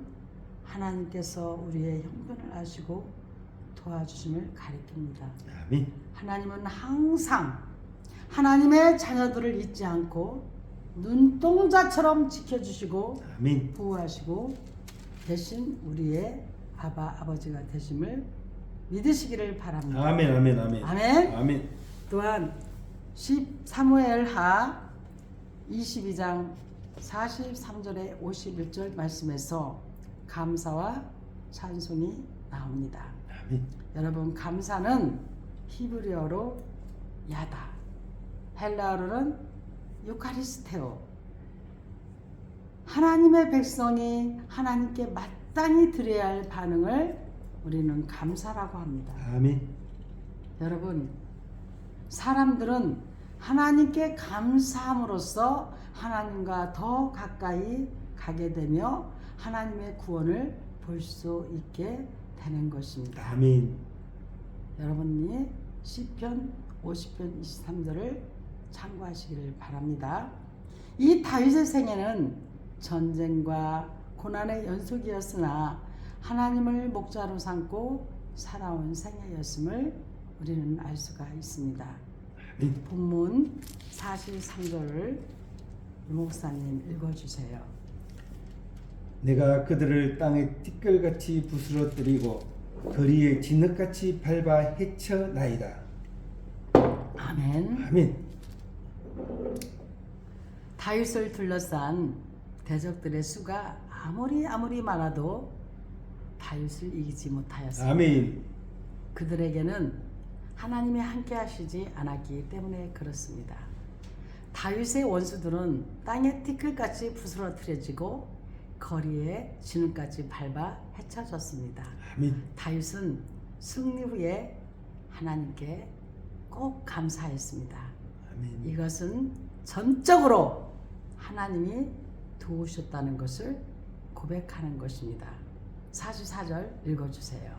하나님께서 우리의 형편을 아시고 도와주심을 가리킵니다. 아멘. 하나님은 항상 하나님의 자녀들을 잊지 않고 눈동자처럼 지켜주시고 아멘. 보호하시고 대신 우리의 아버지가 되심을 믿으시기를 바랍니다. 아멘. 아멘. 아멘. 아멘. 아멘. 또한 사무엘하 22장 43절에 51절 말씀에서 감사와 찬송이 나옵니다. 아멘. 여러분, 감사는 히브리어로 야다, 헬라어로는 유카리스테오. 하나님의 백성이 하나님께 마땅히 드려야 할 반응을 우리는 감사라고 합니다. 아멘. 여러분, 사람들은 하나님께 감사함으로써 하나님과 더 가까이 가게 되며 하나님의 구원을 볼 수 있게 되는 것입니다. 아멘. 여러분이 시편 50편 23절을 참고하시기를 바랍니다. 이 다윗의 생애는 전쟁과 고난의 연속이었으나 하나님을 목자로 삼고 살아온 생애였음을 우리는 알 수가 있습니다. 본문 43절을 목사님 읽어주세요. 내가 그들을 땅에 티끌같이 부스러뜨리고 거리에 진흙같이 밟아 해쳐나이다. 아멘. 아멘. 다윗을 둘러싼 대적들의 수가 아무리 많아도 다윗을 이기지 못하였습니다. 아멘. 그들에게는 하나님이 함께 하시지 않았기 때문에 그렇습니다. 다윗의 원수들은 땅에 티끌같이 부스러뜨려지고 거리에 진흙같이 밟아 헤쳐졌습니다. 아멘. 다윗은 승리 후에 하나님께 꼭 감사했습니다. 아멘. 이것은 전적으로 하나님이 도우셨다는 것을 고백하는 것입니다. 44절 읽어주세요.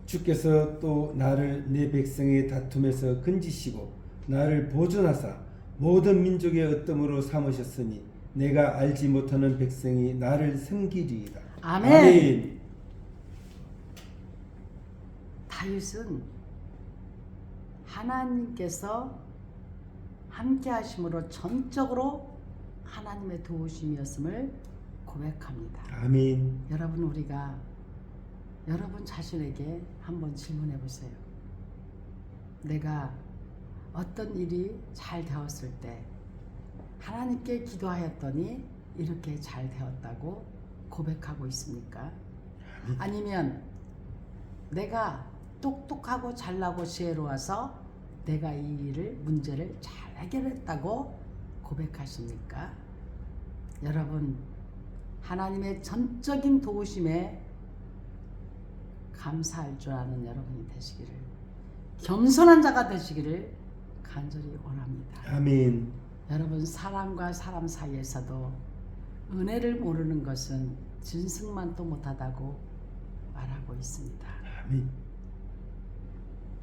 주께서 또 나를 내 백성의 다툼에서 건지시고 나를 보존하사 모든 민족의 어뜸으로 삼으셨으니 내가 알지 못하는 백성이 나를 섬기리이다. 아멘. 아멘. 다윗은 하나님께서 함께 하심으로 전적으로 하나님의 도우심이었음을 고백합니다. 아멘. 여러분, 우리가 여러분 자신에게 한번 질문해 보세요. 내가 어떤 일이 잘 되었을 때 하나님께 기도하였더니 이렇게 잘 되었다고 고백하고 있습니까? 아니면 내가 똑똑하고 잘나고 지혜로워서 내가 이 일을 문제를 잘 해결했다고 고백하십니까? 여러분, 하나님의 전적인 도우심에 감사할 줄 아는 여러분이 되시기를, 겸손한 자가 되시기를 간절히 원합니다. 아멘. 여러분, 사람과 사람 사이에서도 은혜를 모르는 것은 진승만도 못하다고 말하고 있습니다. 아멘.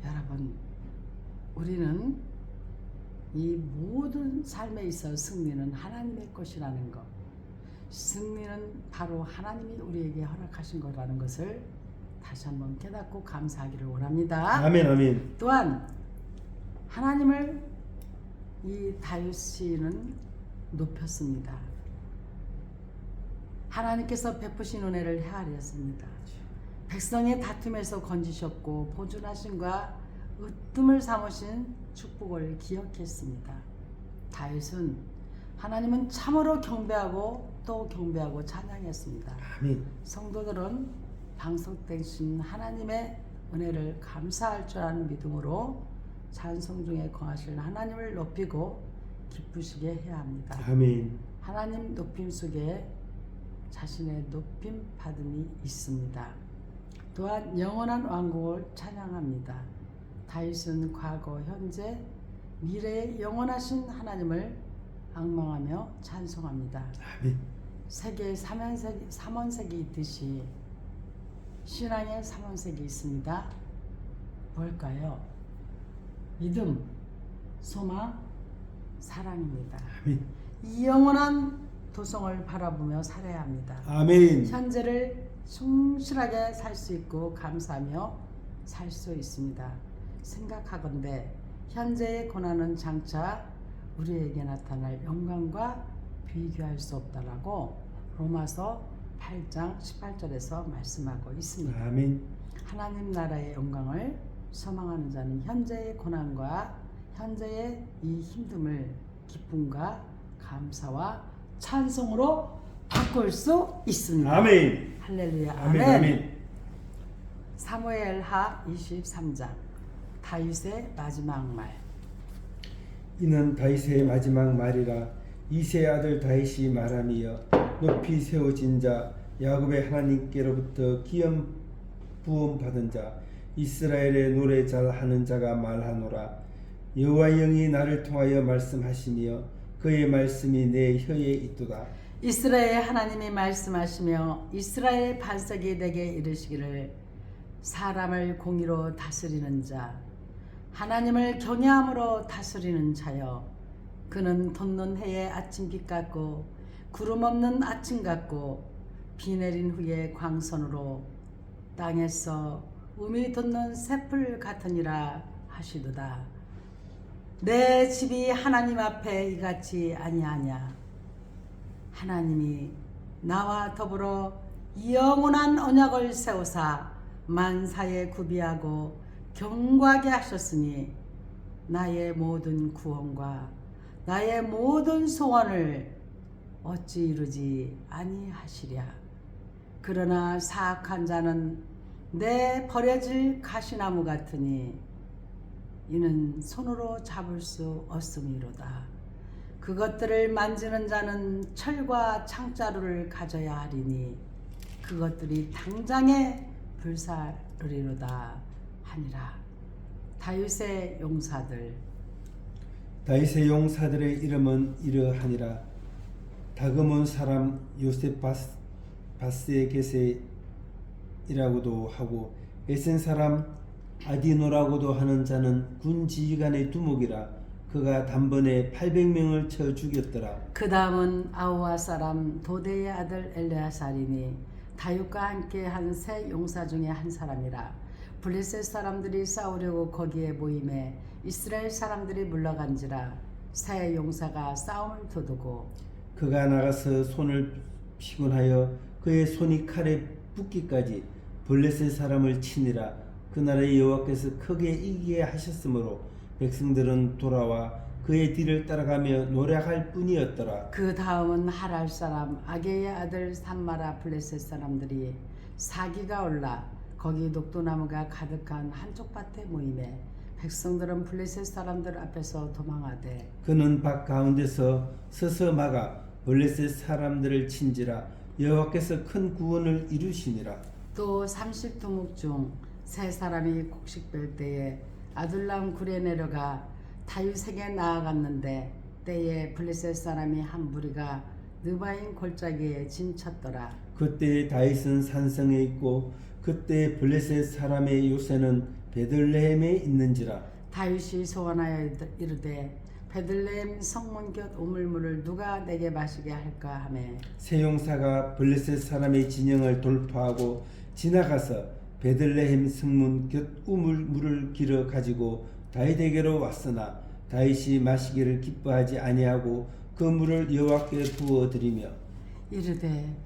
여러분, 우리는 이 모든 삶에 있어 승리는 하나님의 것이라는 것, 승리는 바로 하나님이 우리에게 허락하신 거라는 것을 다시 한번 깨닫고 감사하기를 원합니다. 아멘. 아멘. 또한 하나님을 이 다윗은 높였습니다. 하나님께서 베푸신 은혜를 헤아렸습니다. 백성의 다툼에서 건지셨고 보존하심과 으뜸을 삼으신 축복을 기억했습니다. 다윗은 하나님은 참으로 경배하고 또 경배하고 찬양했습니다. 아멘. 성도들은 방속되신 하나님의 은혜를 감사할 줄 아는 믿음으로 찬송 중에 거하실 하나님을 높이고 기쁘시게 해야 합니다. 아멘. 하나님 높임 속에 자신의 높임 받음이 있습니다. 또한 영원한 왕국을 찬양합니다. 다윗은 과거, 현재, 미래의 영원하신 하나님을 앙망하며 찬송합니다. 아멘. 세계에 삼원색이 있듯이 신앙의 삼원색이 있습니다. 뭘까요? 믿음, 소망, 사랑입니다. 아멘. 이 영원한 도성을 바라보며 살아야 합니다. 아멘. 현재를 충실하게 살 수 있고 감사하며 살 수 있습니다. 생각하건대 현재의 고난은 장차 우리에게 나타날 영광과 비교할 수 없다라고 로마서 8장 18절에서 말씀하고 있습니다. 아멘. 하나님 나라의 영광을 소망하는 자는 현재의 고난과 현재의 이 힘듦을 기쁨과 감사와 찬송으로 바꿀 수 있습니다. 아멘. 할렐루야. 아멘. 아멘. 아멘. 사무엘하 23장 다윗의 마지막 말. 이는 다윗의 마지막 말이라. 이세 아들 다윗이 말하며 높이 세워진 자 야곱의 하나님께로부터 기업 부음 받은 자 이스라엘의 노래 잘하는 자가 말하노라. 여호와 영이 나를 통하여 말씀하시며 그의 말씀이 내 혀에 있도다. 이스라엘 하나님이 말씀하시며 이스라엘 반석이 내게 이르시기를 사람을 공의로 다스리는 자 하나님을 경외함으로 다스리는 자여 그는 돋는 해의 아침빛 같고 구름 없는 아침 같고 비 내린 후에 광선으로 땅에서 음이 돋는 새풀 같으니라 하시도다. 내 집이 하나님 앞에 이같이 아니하냐. 하나님이 나와 더불어 영원한 언약을 세우사 만사에 구비하고 경고하게 하셨으니 나의 모든 구원과 나의 모든 소원을 어찌 이루지 아니하시랴. 그러나 사악한 자는 내 버려질 가시나무 같으니 이는 손으로 잡을 수 없음이로다. 그것들을 만지는 자는 철과 창자루를 가져야 하리니 그것들이 당장에 불사르리로다 하니라. 다윗의 용사들. 다윗의 용사들의 이름은 이러하니라. 다그몬 사람 요셉바스에게세이라고도 하고 에센 사람 아디노라고도 하는 자는 군 지휘관의 두목이라. 그가 단번에 800명을 쳐 죽였더라. 그 다음은 아우아 사람 도대의 아들 엘레아살이니 다윗과 함께 한 세 용사 중에 한 사람이라. 블레셋 사람들이 싸우려고 거기에 모임에 이스라엘 사람들이 물러간지라. 세 용사가 싸움을 도두고 그가 나가서 손을 피곤하여 그의 손이 칼에 붓기까지 블레셋 사람을 치니라. 그날의 여호와께서 크게 이기게 하셨으므로 백성들은 돌아와 그의 뒤를 따라가며 노력할 뿐이었더라. 그 다음은 하랄 사람 아게의 아들 산마라 블레셋 사람들이 사기가 올라 거기 녹도나무가 가득한 한쪽 밭에 모임에 백성들은 블레셋 사람들 앞에서 도망하되 그는 밭 가운데서 서서 막아 블레셋 사람들을 친지라. 여호와께서 큰 구원을 이루시니라. 또 30두목 중 세 사람이 곡식 뺄 때에 아둘람 굴에 내려가 다윗에게 나아갔는데 때에 블레셋 사람이 한 무리가 느바인 골짜기에 진쳤더라. 그때 다윗은 산성에 있고 그때 블레셋 사람의 요새는 베들레헴에 있는지라. 다윗이 소원하여 이르되 베들레헴 성문 곁 우물물을 누가 내게 마시게 할까 하매 세 용사가 블레셋 사람의 진영을 돌파하고 지나가서 베들레헴 성문 곁 우물물을 길어 가지고 다윗에게로 왔으나 다윗이 마시기를 기뻐하지 아니하고 그 물을 여호와께 부어 드리며 이르되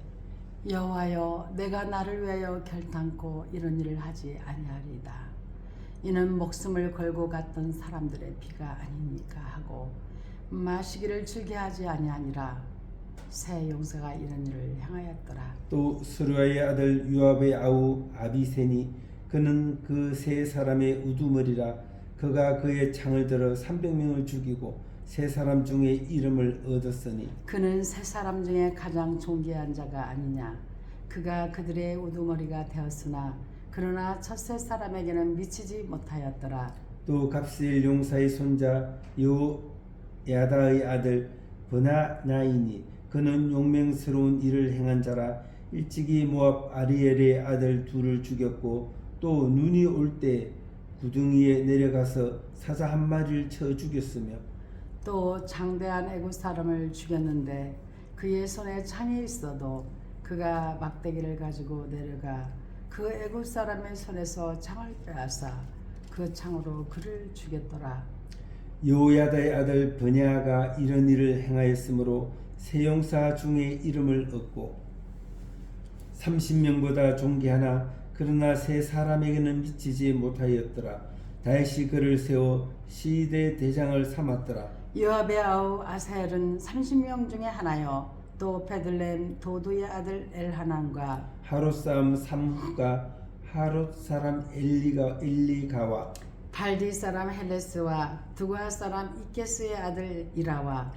여호와여 내가 나를 위하여 결단코 이런 일을 하지 아니하리이다. 이는 목숨을 걸고 갔던 사람들의 피가 아닙니까 하고 마시기를 즐겨하지 아니하니라. 세 용사가 이런 일을 행하였더라. 또 스루야의 아들 요압의 아우 아비세니 그는 그 세 사람의 우두머리라. 그가 그의 창을 들어 300명을 죽이고 세 사람 중에 이름을 얻었으니 그는 세 사람 중에 가장 존귀한 자가 아니냐. 그가 그들의 우두머리가 되었으나 그러나 첫 세 사람에게는 미치지 못하였더라. 또 갑스일 용사의 손자 요야다의 아들 버나나이니 그는 용맹스러운 일을 행한 자라. 일찍이 모압 아리엘의 아들 둘을 죽였고 또 눈이 올 때 구덩이에 내려가서 사자 한 마리를 쳐 죽였으며 또 장대한 애굽 사람을 죽였는데 그의 손에 창이 있어도 그가 막대기를 가지고 내려가 그 애굽 사람의 손에서 창을 빼앗아 그 창으로 그를 죽였더라. 요야다의 아들 버냐가 이런 일을 행하였으므로 세 용사 중에 이름을 얻고 30명보다 존귀하나 그러나 세 사람에게는 미치지 못하였더라. 다윗이 그를 세워 시대 대장을 삼았더라. 요압의 아우 아사엘은 30명 중에 하나요. 또 베들레헴 도두의 아들 엘하난과 하롯 사람 삼후가 하롯 사람 엘리가와 발디 사람 헬레스와 두가 사람 이케스의 아들 이라와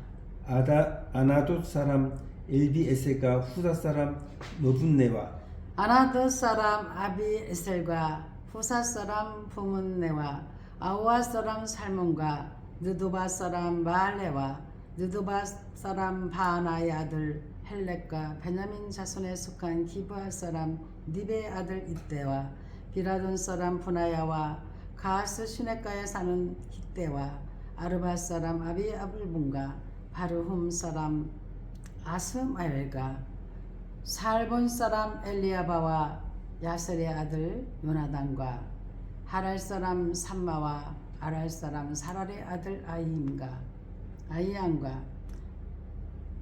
아나돗 사람 엘비에셀과 후다 사람 머분네와 아나도 사람 아비에셀과 후사 사람 부문네와 아우아 사람 살몬과 느도바 사람 마알레와 느도바 사람 바하나의 아들 헬렉과 베냐민 자손에 속한 기브아 사람 니베의 아들 이때와 비라돈 사람 분하야와 가스 시내가에 사는 힛대와 아르바 사람 아비아불분과 바르훔 사람 아스마엘과 살본 사람 엘리아바와 야셀의 아들 요나단과 하랄 사람 삼마와 아랄 사람 사랄의 아들 아이안과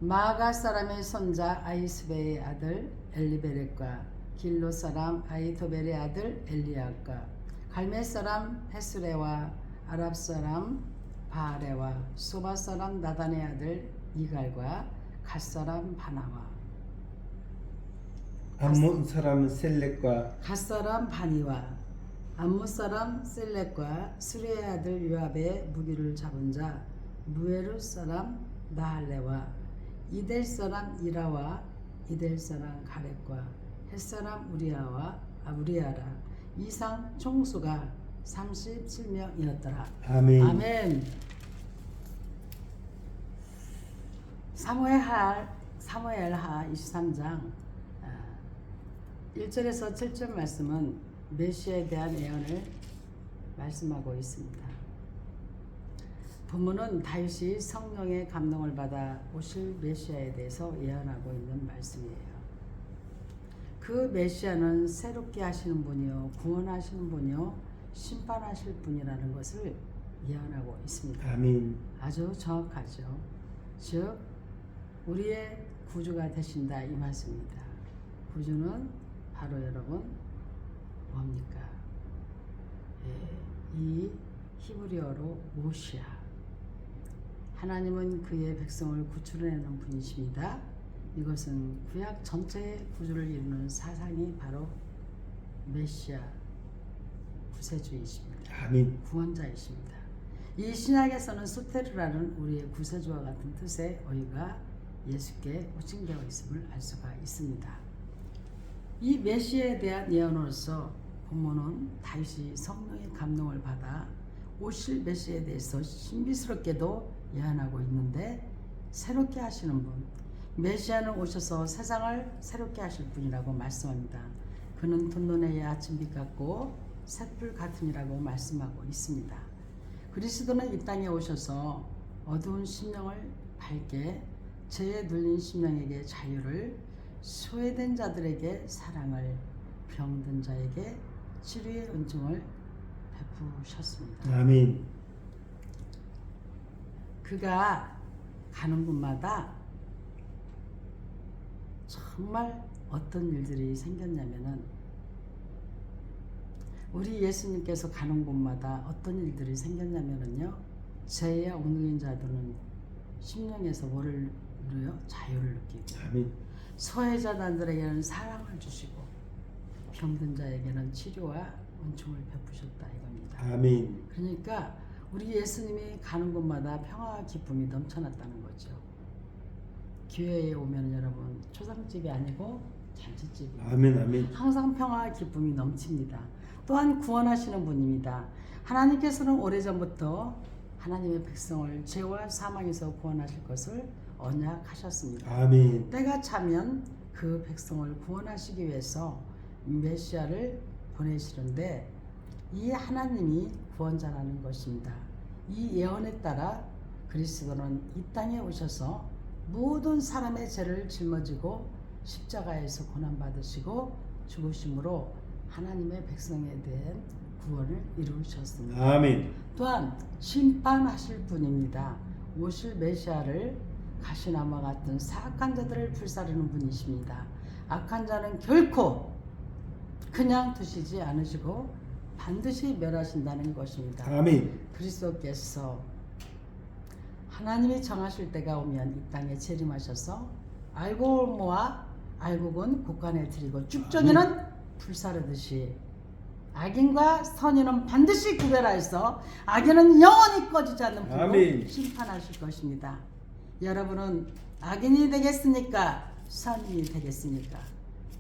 마가 사람의 손자 아이스베의 아들 엘리베렉과 길로 사람 아이도벨의 아들 엘리아과 갈멜 사람 헤스레와 아랍 사람 바알레와 소바 사람 나단의 아들 이갈과 갓 사람 바나와 암몬 사람 셀렉과 갓 사람 바니와 암무 사람 셀렉과 수레의 아들 요압의 무기를 잡은 자 무에르 사람 나할레와 이델 사람 이라와 이델 사람 가렙과 헷 사람 우리아와 아브리아라 이상 총수가 37명이었더라. 아멘. 아멘. 사무엘하 23장 1절에서 7절 말씀은 메시아에 대한 예언을 말씀하고 있습니다. 본문은 다윗이 성령의 감동을 받아 오실 메시아에 대해서 예언하고 있는 말씀이에요. 그 메시아는 새롭게 하시는 분이요, 구원하시는 분이요, 심판하실 분이라는 것을 예언하고 있습니다. 아멘. 아주 정확하죠. 즉 우리의 구주가 되신다 이 말씀입니다. 구주는 바로 여러분 뭡니까? 이 히브리어로 모시아. 하나님은 그의 백성을 구출해내는 분이십니다. 이것은 구약 전체의 구주를 이루는 사상이 바로 메시아 구세주이십니다. 아멘. 구원자이십니다. 이 신약에서는 소테르라는 우리의 구세주와 같은 뜻의 어휘가 예수께 호칭되어 있음을 알 수가 있습니다. 이 메시아에 대한 예언으로서 본문은 다윗이 성령의 감동을 받아 오실 메시아에 대해서 신비스럽게도 예언하고 있는데 새롭게 하시는 분, 메시아는 오셔서 세상을 새롭게 하실 분이라고 말씀합니다. 그는 돋노내의 아침빛 같고 샛불 같으니라고 말씀하고 있습니다. 그리스도는 이 땅에 오셔서 어두운 심령을 밝게 죄에 눌린 심령에게 자유를, 소외된 자들에게 사랑을, 병든 자에게 치료의 은총을 베푸셨습니다. 아멘. 그가 가는 곳마다 정말 어떤 일들이 생겼냐면은 우리 예수님께서 가는 곳마다 어떤 일들이 생겼냐면은요, 죄의 엉뚱인 자들은 심령에서 뭐를 누려요? 자유를 느끼고, 아멘. 소외자들에게는 사랑을 주시고, 병든 자에게는 치료와 은총을 베푸셨다 이겁니다. 아멘. 그러니까 우리 예수님이 가는 곳마다 평화와 기쁨이 넘쳐났다는 거죠. 교회에 오면 여러분 초상집이 아니고 잔치집입니다. 아멘, 아멘. 항상 평화와 기쁨이 넘칩니다. 또한 구원하시는 분입니다. 하나님께서는 오래전부터 하나님의 백성을 죄와 사망에서 구원하실 것을 언약하셨습니다. 아멘. 때가 차면 그 백성을 구원하시기 위해서 메시아를 보내시는데 이 하나님이 구원자라는 것입니다. 이 예언에 따라 그리스도는 이 땅에 오셔서 모든 사람의 죄를 짊어지고 십자가에서 고난받으시고 죽으심으로 하나님의 백성에 대한 구원을 이루셨습니다. 아멘. 또한 심판하실 분입니다. 오실 메시아를 가시나무와 같은 사악한 자들을 불사르는 분이십니다. 악한 자는 결코 그냥 두시지 않으시고 반드시 멸하신다는 것입니다. 아멘. 그리스도께서 하나님이 정하실 때가 오면 이 땅에 재림하셔서 알곡모아 알곡은 곳간에 들이고 쭉정이는 불사르듯이 악인과 선인은 반드시 구별하여서 악인은 영원히 꺼지지 않는 불로 아멘. 심판하실 것입니다. 여러분은 악인이 되겠습니까? 선인이 되겠습니까?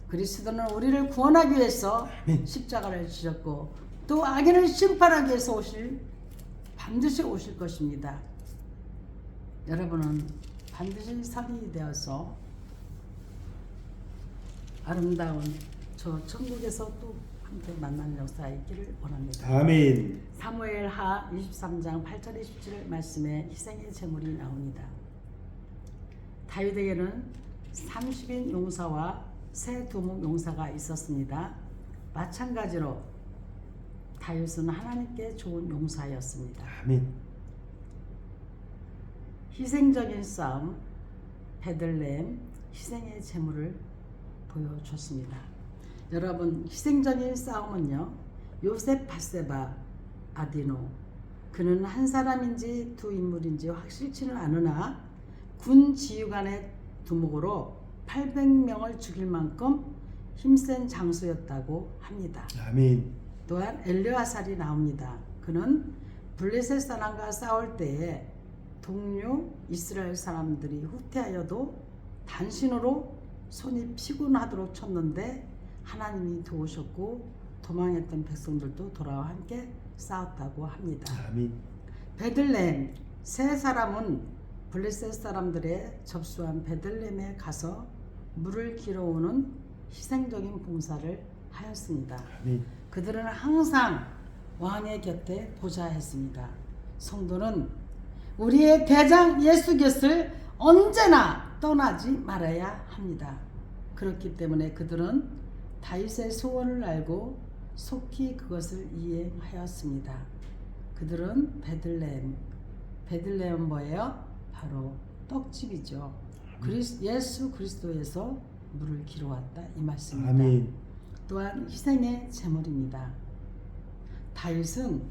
그리스도는 우리를 구원하기 위해서 십자가를 지셨고 또 악인을 심판하기 위해서 반드시 오실 것입니다. 여러분은 반드시 선인이 되어서 아름다운 저 천국에서 또 함께 만나는 역사가 있기를 원합니다. 아멘. 사무엘하 23장 8절 27절 말씀에 희생의 제물이 나옵니다. 다윗에게는 30인 용사와 세 두목 용사가 있었습니다. 마찬가지로 다윗은 하나님께 좋은 용사였습니다. 아멘. 희생적인 싸움, 베들레헴 희생의 제물을 보여줬습니다. 여러분, 희생적인 싸움은요, 요셉 바세바 아디노, 그는 한 사람인지 두 인물인지 확실치는 않으나 군 지휘관의 두목으로 800명을 죽일 만큼 힘센 장수였다고 합니다. 아멘. 또한 엘르아살이 나옵니다. 그는 블레셋 사람과 싸울 때에 동료 이스라엘 사람들이 후퇴하여도 단신으로 손이 피곤하도록 쳤는데 하나님이 도우셨고 도망했던 백성들도 돌아와 함께 싸웠다고 합니다. 아멘. 베들레헴 세 사람은 블레셋 사람들의 접수한 베들레헴에 가서 물을 길어오는 희생적인 봉사를 하였습니다. 아멘. 그들은 항상 왕의 곁에 보좌했습니다. 성도는 우리의 대장 예수 곁을 언제나 떠나지 말아야 합니다. 그렇기 때문에 그들은 다윗의 소원을 알고 속히 그것을 이행하였습니다. 그들은 베들레헴 뭐예요? 바로 떡집이죠. 예수 그리스도에서 물을 길어왔다 이 말씀입니다. 아멘. 또한 희생의 제물입니다. 다윗은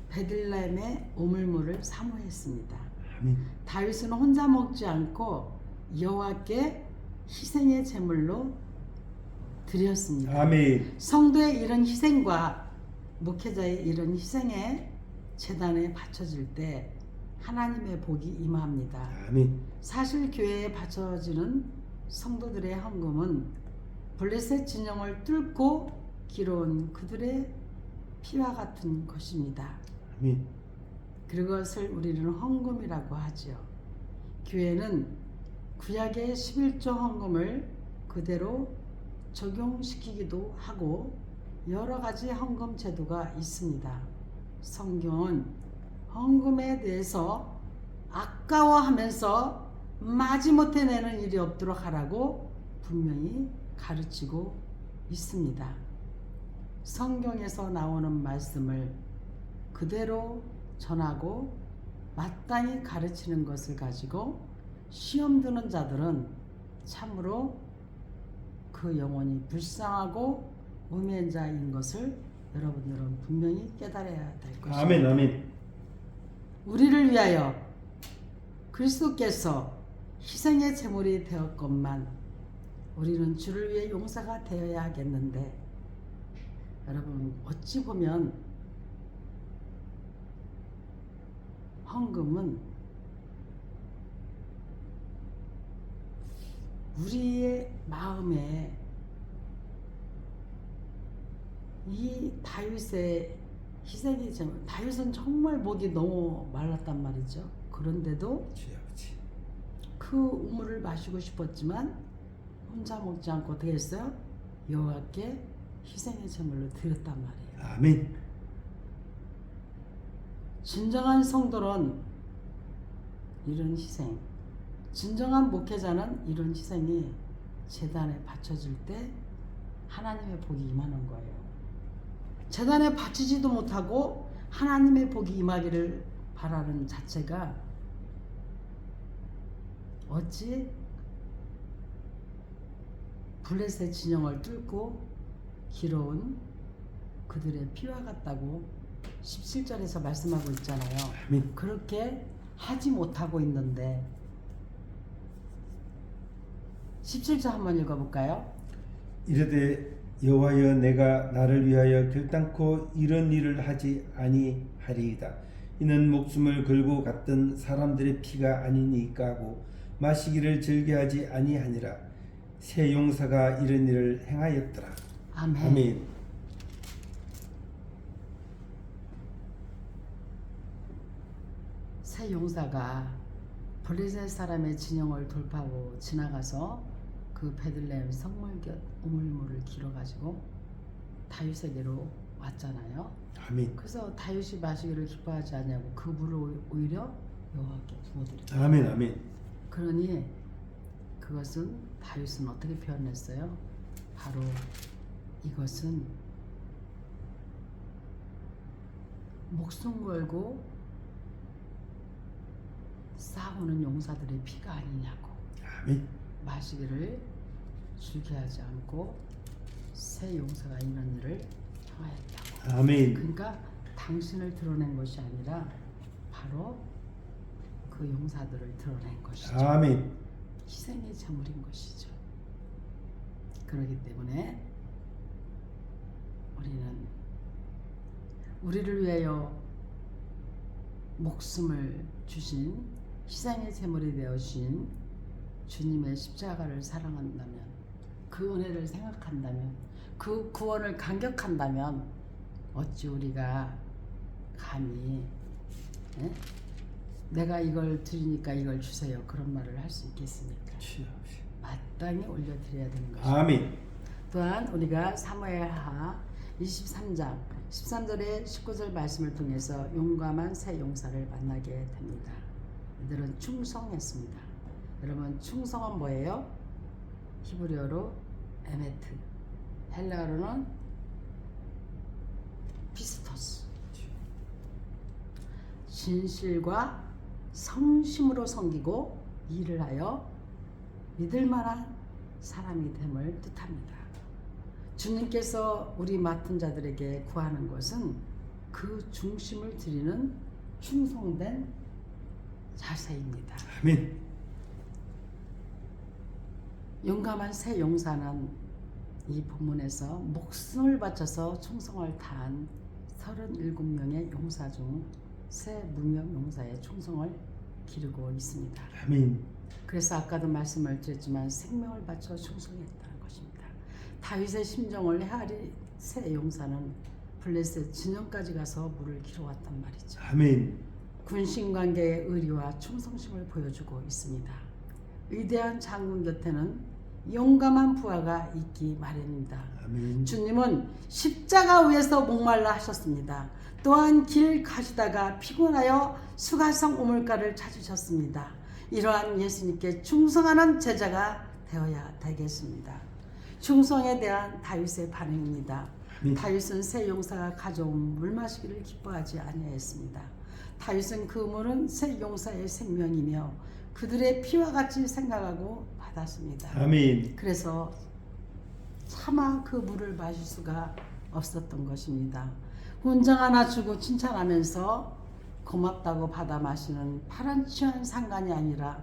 베들레헴의 오물물을 사모했습니다. 아멘. 다윗은 혼자 먹지 않고 여호와께 희생의 제물로 드렸습니다. 아멘. 성도의 이런 희생과 목회자의 이런 희생의 제단에 바쳐질 때 하나님의 복이 임합니다. 아멘. 사실 교회에 바쳐지는 성도들의 헌금은 블레셋 진영을 뚫고 길어온 그들의 피와 같은 것입니다. 아멘. 그것을 우리는 헌금이라고 하죠. 교회는 구약의 11조 헌금을 그대로 적용시키기도 하고 여러 가지 헌금 제도가 있습니다. 성경은 헌금에 대해서 아까워하면서 마지못해 내는 일이 없도록 하라고 분명히 가르치고 있습니다. 성경에서 나오는 말씀을 그대로 전하고 마땅히 가르치는 것을 가지고 시험 드는 자들은 참으로 그 영혼이 불쌍하고 우매한 자인 것을 여러분들은 분명히 깨달아야 될 것입니다. 아멘. 아멘. 우리를 위하여 그리스도께서 희생의 제물이 되었건만 우리는 주를 위해 용사가 되어야 하겠는데 여러분 어찌 보면 헌금은 우리의 마음에 이 다윗의 희생의 제물, 다윗은 정말 목이 너무 말랐단 말이죠. 그런데도 주여 아버지. 그 우물을 마시고 싶었지만 혼자 먹지 않고 어떻게 했어요? 여호와께 희생의 제물로 드렸단 말이에요. 아멘. 진정한 성도는 이런 희생, 진정한 목회자는 이런 희생이 제단에 바쳐질 때 하나님의 복이 임하는 거예요. 제단에 바치지도 못하고 하나님의 복이 임하기를 바라는 자체가 어찌 블레셋 진영을 뚫고 길어온 그들의 피와 같다고 17절에서 말씀하고 있잖아요. 아멘. 그렇게 하지 못하고 있는데 17절 한번 읽어볼까요? 이르되 여호와여 내가 나를 위하여 결단코 이런 일을 하지 아니하리이다. 이는 목숨을 걸고 갔던 사람들의 피가 아니니까 하고 마시기를 즐겨하지 아니하니라. 새 용사가 이런 일을 행하였더라. 아멘. 아멘. 새 용사가 블레셋 사람의 진영을 돌파하고 지나가서 그 베들레헴 성물 곁 우물물을 길어가지고 다윗에게로 왔잖아요. 아멘. 그래서 다윗이 마시기를 기뻐하지 않냐고 그 물을 오히려 여호와께 부어드렸다. 아멘. 아멘. 그러니 그것은 다윗은 어떻게 표현했어요? 바로 이것은 목숨 걸고 싸우는 용사들의 피가 아니냐고. 아멘. 마시기를 즐겨하지 않고 새 용사가 이런 일을 행하였다고. 아멘. 그러니까 당신을 드러낸 것이 아니라 바로 그 용사들을 드러낸 것이죠. 아멘. 희생의 제물인 것이죠. 그렇기 때문에 우리는 우리를 위하여 목숨을 주신 희생의 제물이 되어신 주님의 십자가를 사랑한다면, 그 은혜를 생각한다면, 그 구원을 감격한다면 어찌 우리가 감히 내가 이걸 드리니까 이걸 주세요 그런 말을 할 수 있겠습니까? 마땅히 올려드려야 되는 것입니다. 아멘. 또한 우리가 사무엘하 23장 13절에 19절 말씀을 통해서 용감한 새 용사를 만나게 됩니다. 이들은 충성했습니다. 여러분, 충성은 뭐예요? 히브리어로 에메트, 헬라어로는 피스토스. 진실과 성심으로 섬기고 일을 하여 믿을 만한 사람이 됨을 뜻합니다. 주님께서 우리 맡은 자들에게 구하는 것은 그 중심을 드리는 충성된 자세입니다. 아멘. 용감한 새 용사는 이 본문에서 목숨을 바쳐서 충성을 다한 37명의 용사 중 새 무명 용사의 충성을 기르고 있습니다. 아멘. 그래서 아까도 말씀을 드렸지만 생명을 바쳐 충성했다는 것입니다. 다윗의 심정을 헤아린 새 용사는 블레셋 진영까지 가서 물을 길어왔단 말이죠. 아멘. 군신관계의 의리와 충성심을 보여주고 있습니다. 위대한 장군 곁에는 용감한 부하가 있기 마련입니다. 아멘. 주님은 십자가 위에서 목말라 하셨습니다. 또한 길 가시다가 피곤하여 수가성 우물가를 찾으셨습니다. 이러한 예수님께 충성하는 제자가 되어야 되겠습니다. 충성에 대한 다윗의 반응입니다. 다윗은 새 용사가 가져온 물 마시기를 기뻐하지 아니하였습니다. 다윗은 그 물은 새 용사의 생명이며 그들의 피와 같이 생각하고 받았습니다. 아멘. 그래서 차마 그 물을 마실 수가 없었던 것입니다. 훈장 하나 주고 칭찬하면서 고맙다고 받아 마시는 파란치한 상관이 아니라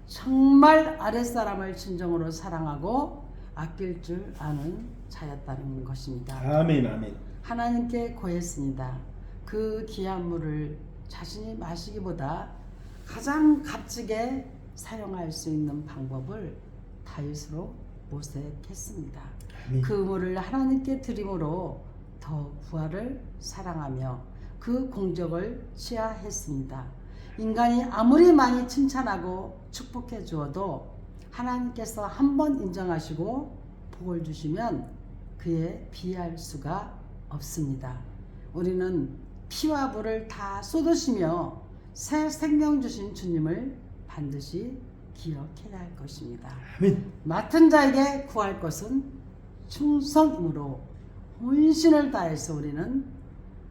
정말 아랫사람을 진정으로 사랑하고 아낄 줄 아는 자였다는 것입니다. 아멘. 아멘. 하나님께 고했습니다. 그 귀한 물을 자신이 마시기보다 가장 값지게 사용할 수 있는 방법을 다윗으로 모색했습니다. 아멘. 그 물을 하나님께 드림으로 더 부활을 사랑하며 그 공적을 취하했습니다. 인간이 아무리 많이 칭찬하고 축복해 주어도 하나님께서 한 번 인정하시고 복을 주시면 그에 비할 수가 없습니다. 우리는 피와 불을 다 쏟으시며 새 생명 주신 주님을 반드시 기억해야 할 것입니다. 아멘. 맡은 자에게 구할 것은 충성이므로 혼신을 다해서 우리는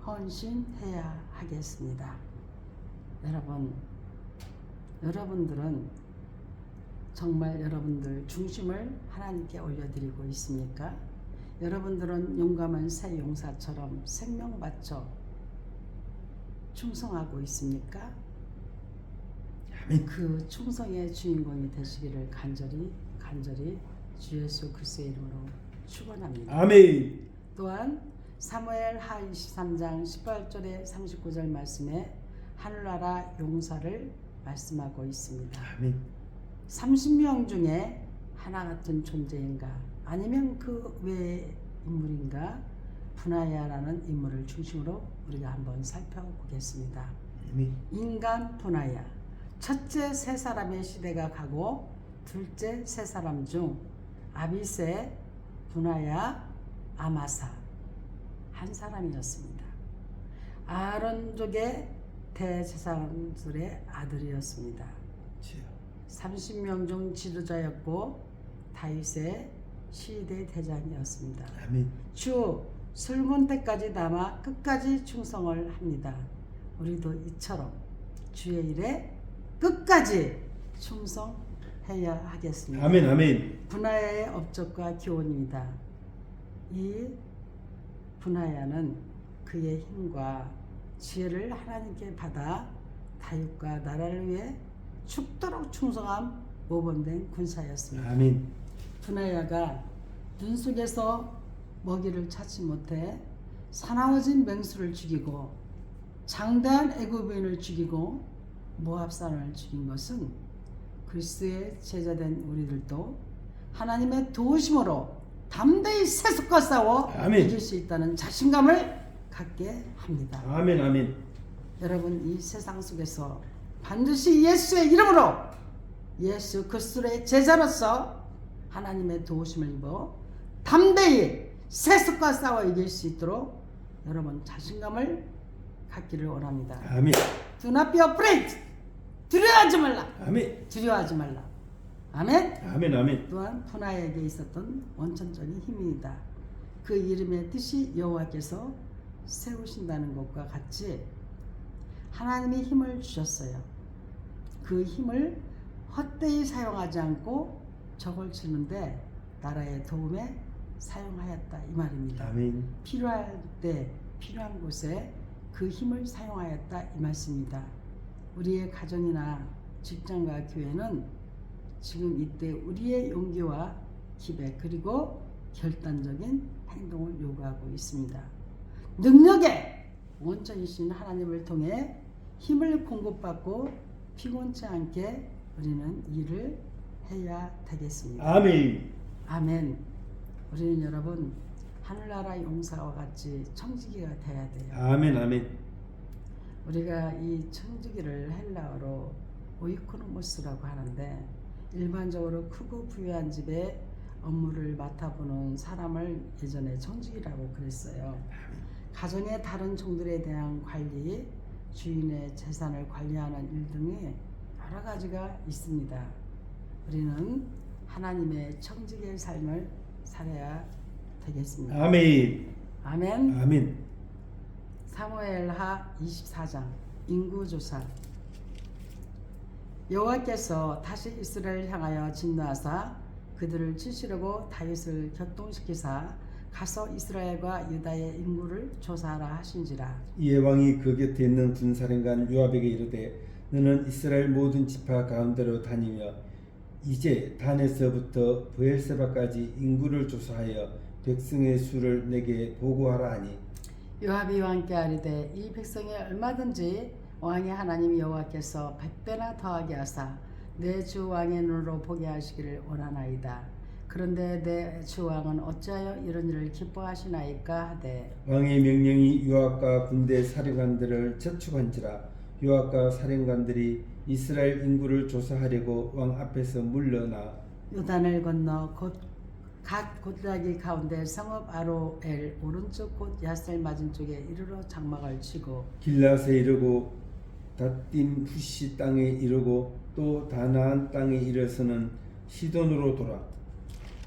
헌신해야 하겠습니다. 여러분들은 정말 여러분들 중심을 하나님께 올려드리고 있습니까? 여러분들은 용감한 새 용사처럼 생명 바쳐 충성하고 있습니까? 아멘. 그 충성의 주인공이 되시기를 간절히 주 예수 그리스도의 이름으로 축원합니다. 아멘. 또한 사무엘하 23장 18절에 39절 말씀에 하늘나라 용사를 말씀하고 있습니다. 아멘. 30명 중에 하나 같은 존재인가 아니면 그 외의 인물인가 분하야라는 인물을 중심으로 우리가 한번 살펴보겠습니다. 아멘. 인간 분하야 첫째 세 사람의 시대가 가고 둘째 세 사람 중 아비세, 분하야, 아마사 한 사람이었습니다. 아론족의 대제사장들의 아들이었습니다. 30명 중 지도자였고 다윗의 시대 대장이었습니다. 아멘. 주 술문 때까지 남아 끝까지 충성을 합니다. 우리도 이처럼 주의 일에 끝까지 충성해야 하겠습니다. 아멘. 아멘. 분하야의 업적과 기원입니다. 이 분하야는 그의 힘과 지혜를 하나님께 받아 다윗과 나라를 위해 죽도록 충성함 모범된 군사였습니다. 아멘. 분하야가 눈 속에서 먹이를 찾지 못해 사나워진 맹수를 죽이고 장대한 애굽인을 죽이고 모압산을 죽인 것은 그리스도의 제자된 우리들도 하나님의 도우심으로 담대히 세속과 싸워 아멘. 이길 수 있다는 자신감을 갖게 합니다. 아멘. 아멘. 여러분 이 세상 속에서 반드시 예수의 이름으로 예수 그리스도의 제자로서 하나님의 도우심을 입어 담대히 세속과 싸워 이길 수 있도록 여러분 자신감을 갖기를 원합니다. 아멘. Do not be afraid. 두려워하지 말라. 아멘. 두려워하지 말라. 아멘. 아멘. 아멘. 또한 분하야에게 있었던 원천적인 힘이다. 그 이름의 뜻이 여호와께서 세우신다는 것과 같이 하나님이 힘을 주셨어요. 그 힘을 헛되이 사용하지 않고 적을 치는데 나라의 도움에 사용하였다 이 말입니다. 아멘. 필요할 때 필요한 곳에 그 힘을 사용하였다 이 말씀입니다. 우리의 가정이나 직장과 교회는 지금 이때 우리의 용기와 기백 그리고 결단적인 행동을 요구하고 있습니다. 능력의 원천이신 하나님을 통해 힘을 공급받고 피곤치 않게 우리는 일을 해야 되겠습니다. 아멘. 아멘. 우리는 여러분 하늘나라 용사와 같이 청지기가 돼야 돼요. 아멘. 아멘. 우리가 이 청지기를 헬라어로 오이코노모스라고 하는데 일반적으로 크고 부유한 집에 업무를 맡아보는 사람을 예전에 청지기라고 그랬어요. 가정의 다른 종들에 대한 관리, 주인의 재산을 관리하는 일 등의 여러 가지가 있습니다. 우리는 하나님의 청지기의 삶을 살아야 되겠습니다. 아멘. 아멘. 아멘. 사무엘하 24장 인구조사. 여호와께서 다시 이스라엘을 향하여 진노하사 그들을 치시려고 다윗을 교통시키사 가서 이스라엘과 유다의 인구를 조사하라 하신지라. 이에 왕이 그 곁에 있는 군사령관 요압에게 이르되 너는 이스라엘 모든 지파 가운데로 다니며 이제 단에서부터 브엘세바까지 인구를 조사하여 백성의 수를 내게 보고하라 하니 요압이 왕께 아뢰되 이 백성이 얼마든지 왕의 하나님 여호와께서 100배나 더하게 하사 내 주 왕의 눈으로 보게 하시기를 원하나이다. 그런데 내 주 왕은 어찌하여 이런 일을 기뻐하시나이까 하되 왕의 명령이 요압과 군대 사령관들을 저축한지라 요압과 사령관들이 이스라엘 인구를 조사하려고 왕 앞에서 물러나 요단을 건너 각 골짜기 가운데 성읍 아로엘 오른쪽 곳 야셀 맞은쪽에 이르러 장막을 치고 길라스에 이르고 닷딤 후시 땅에 이르고 또 다나안 땅에 이르서는 시돈으로 돌아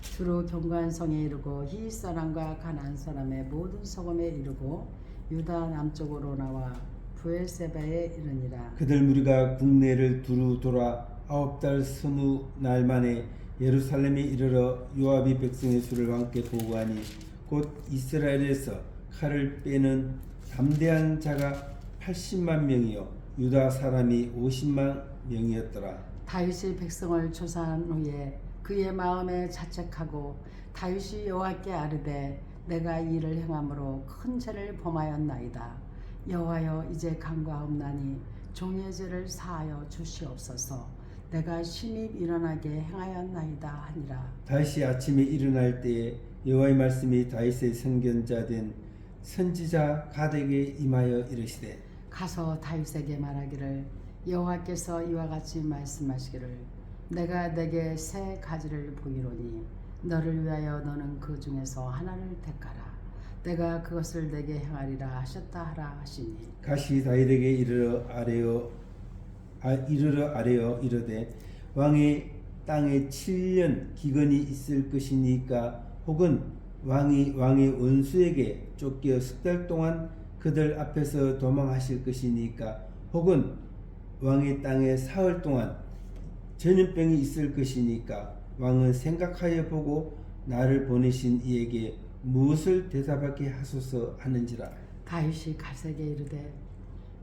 주로 견고한 성에 이르고 히윗 사람과 가나안 사람의 모든 소금에 이르고 유다 남쪽으로 나와 부엘세바에 이르니라. 그들 무리가 국내를 두루 돌아 9달 20날 만에 예루살렘에 이르러 요압이 백성의 수를 왕께 보고하니 곧 이스라엘에서 칼을 빼는 담대한 자가 80만 명이요 유다 사람이 50만 명이었더라. 다윗이 백성을 조사한 후에 그의 마음에 자책하고 다윗이 여호와께 아뢰되 내가 이 일을 행함으로 큰 죄를 범하였나이다. 여호와여 이제 간과하옵나니 종의 죄를 사하여 주시옵소서. 내가 심히 일어나게 행하였나이다 하니라. 다윗이 아침에 일어날 때에 여호와의 말씀이 다윗의 선견자 된 선지자 가덱에 임하여 이르시되 가서 다윗에게 말하기를 여호와께서 이와 같이 말씀하시기를 내가 내게 세 가지를 보이로니 너를 위하여 너는 그 중에서 하나를 택하라. 내가 그것을 내게 행하리라 하셨다 하라 하시니 가시 다윗에게 이르러 아뢰어 이르되 왕의 땅에 7년 기근이 있을 것이니까 혹은 왕이 왕의 원수에게 쫓겨 10달 동안 그들 앞에서 도망하실 것이니까 혹은 왕의 땅에 사흘 동안 전염병이 있을 것이니까 왕은 생각하여 보고 나를 보내신 이에게 무엇을 대답하게 하소서 하는지라. 다윗이 갈색에 이르되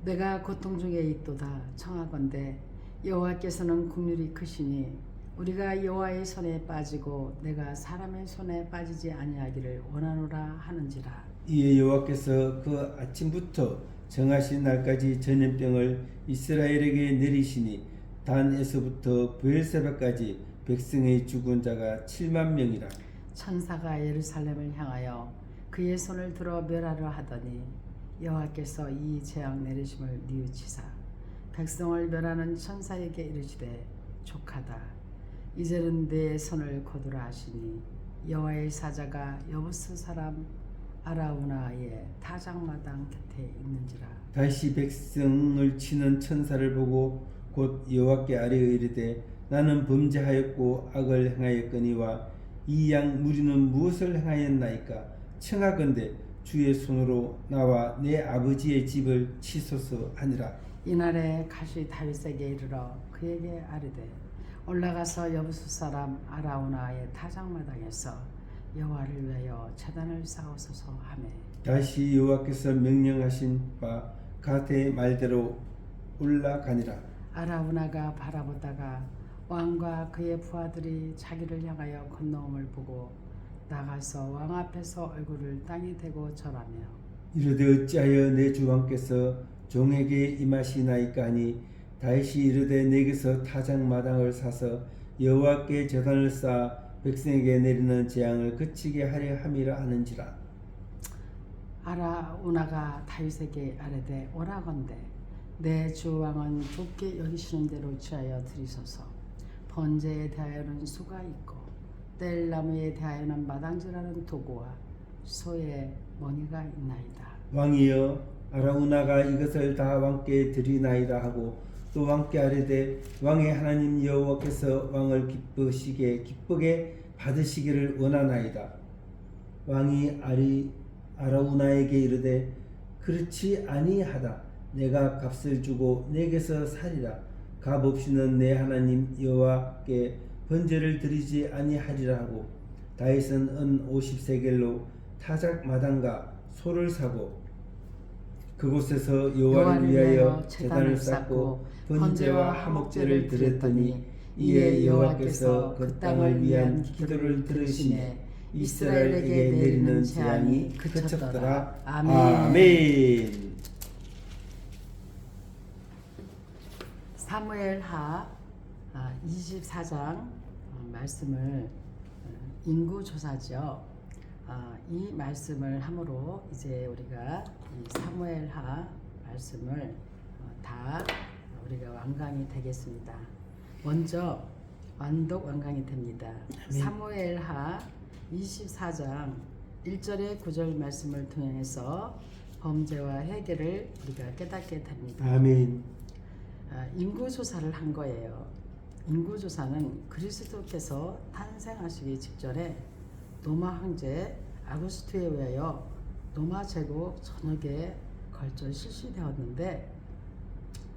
내가 고통 중에 있도다 청하건대 여호와께서는 긍휼이 크시니 우리가 여호와의 손에 빠지고 내가 사람의 손에 빠지지 아니하기를 원하노라 하는지라. 이에 여호와께서 그 아침부터 정하신 날까지 전염병을 이스라엘에게 내리시니 단에서부터 브엘세바까지 백성의 죽은 자가 7만 명이라. 천사가 예루살렘을 향하여 그의 손을 들어 멸하려 하더니 여호와께서 이 재앙 내리심을 뉘우치사 백성을 멸하는 천사에게 이르시되 족하다. 이제는 내 손을 거두라 하시니 여호와의 사자가 여부스 사람 아라우나의 타작마당 곁에 있는지라. 다시 백성을 치는 천사를 보고 곧 여호와께 아뢰어 이르되 나는 범죄하였고 악을 행하였거니와 이 양 무리는 무엇을 행하였나이까. 청하건대 주의 손으로 나와 내 아버지의 집을 치소서 하니라. 이날에 가시 다윗에게 이르러 그에게 아뢰되 올라가서 여부수 사람 아라우나의 타작마당에서 여호와를 위하여 제단을 쌓으소서 하매 다시 여호와께서 명령하신 바 가드의 말대로 올라가니라. 아라우나가 바라보다가 왕과 그의 부하들이 자기를 향하여 건너옴을 보고 나가서 왕 앞에서 얼굴을 땅에 대고 절하며 이르되 어찌하여 내 주 왕께서 종에게 임하시나이까 하니 다윗이 이르되 내게서 타작마당을 사서 여호와께 제단을 쌓아 백성에게 내리는 재앙을 그치게 하려 함이라 하는지라. 아라우나가 다윗에게 아뢰되 오라건대 내 주 왕은 좁게 여기시는 대로 취하여 드리소서. 번제에 대하여는 수가 있고 뗄나무에 대하여는 마당질하는 도구와 소의 멍이가 있나이다. 왕이여 아라우나가 이것을 다 왕께 드리나이다 하고 또 왕께 아뢰되 왕의 하나님 여호와께서 왕을 기쁘게 받으시기를 원하나이다. 왕이 아라우나에게 이르되 그렇지 아니하다. 내가 값을 주고 내게서 살리라. 값 없이는 내 하나님 여호와께 번제를 드리지 아니하리라 하고 다윗은 은 50세겔로 타작마당과 소를 사고 그곳에서 여호와를 위하여 제단을 쌓고 번제와 화목제를 드렸더니 이에 여호와께서 그 땅을 위한 기도를 들으시매 이스라엘에게 내리는 재앙이 그쳤더라. 아멘. 사무엘하 24장 말씀을 인구조사죠. 이 말씀을 함으로 이제 우리가 이 사무엘하 말씀을 다 우리가 완강이 되겠습니다. 먼저 완강이 됩니다. 사무엘하 24장 1절의 9절 말씀을 통해서 범죄와 해결을 우리가 깨닫게 됩니다. 아멘. 인구조사를 한 거예요. 인구조사는 그리스도께서 탄생하시기 직전에 로마 황제 아구스투에 의하여 로마 제국 전역에 걸쳐 실시되었는데,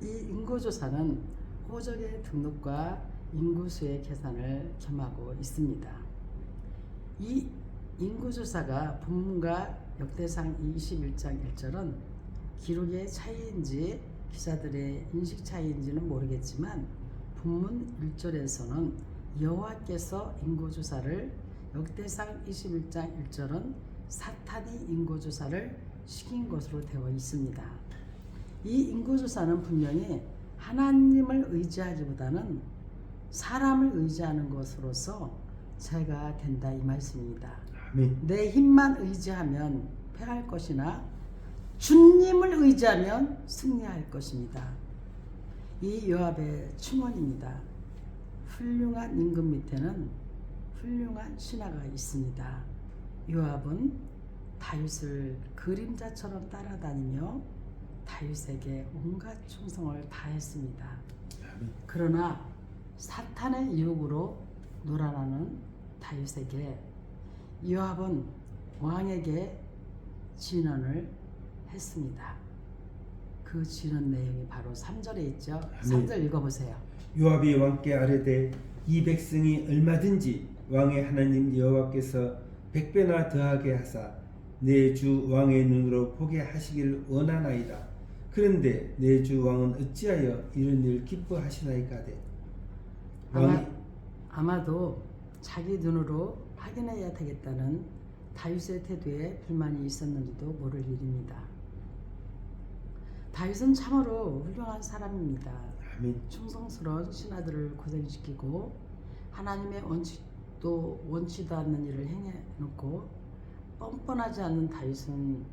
이 인구조사는 호적의 등록과 인구수의 계산을 겸하고 있습니다. 이 인구조사가 본문과 역대상 21장 1절은 기록의 차이인지 기자들의 인식 차이인지는 모르겠지만, 본문 1절에서는 여호와께서 인구조사를, 역대상 21장 1절은 사탄이 인구조사를 시킨 것으로 되어 있습니다. 이 인구조사는 분명히 하나님을 의지하기보다는 사람을 의지하는 것으로서 죄가 된다, 이 말씀입니다. 아멘. 내 힘만 의지하면 패할 것이나 주님을 의지하면 승리할 것입니다. 이 요압의 충언입니다. 훌륭한 임금 밑에는 훌륭한 신하가 있습니다. 요압은 다윗을 그림자처럼 따라다니며 다윗에게 온갖 충성을 다했습니다. 그러나 사탄의 유혹으로 놀아나는 다윗에게 요압은 왕에게 진언을 했습니다. 그 진언 내용이 바로 3절에 있죠. 3절 읽어보세요. 요압이 왕께 아뢰되 이 백성이 얼마든지 왕의 하나님 여호와께서 100배나 더하게 하사 내 주 왕의 눈으로 보게 하시기를 원하나이다. 그런데 내 주 왕은 어찌하여 이런 일 기뻐하시나이까되. 아마도 자기 눈으로 확인해야 되겠다는 다윗의 태도에 불만이 있었는지도 모를 일입니다. 다윗은 참으로 훌륭한 사람입니다. 아멘. 충성스러운 신하들을 고생시키고 하나님의 원칙도 원치도 않는 일을 행해놓고 뻔뻔하지 않는 다윗은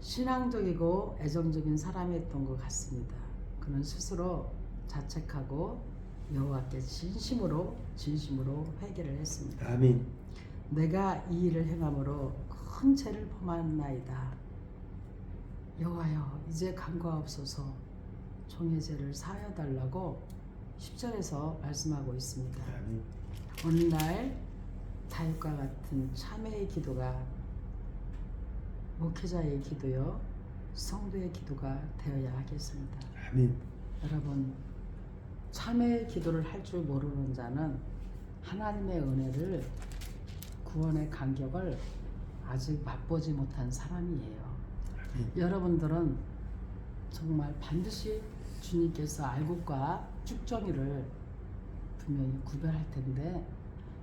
신앙적이고 애정적인 사람이었던 것 같습니다. 그는 스스로 자책하고 여호와께 진심으로 회개를 했습니다. 아멘. 내가 이 일을 행함으로 큰 죄를 범하나이다. 여호와여, 이제 간과하옵소서. 종의 죄를 사하여 달라고 10절에서 말씀하고 있습니다. 아멘. 오늘날 다윗과 같은 참회의 기도가 목회자의 기도요, 성도의 기도가 되어야 하겠습니다. 아멘. 여러분, 참회의 기도를 할 줄 모르는 자는 하나님의 은혜를, 구원의 간격을 아직 맛보지 못한 사람이에요. 아멘. 여러분들은 정말 반드시 주님께서 알곡과 쭉정이를 분명히 구별할 텐데,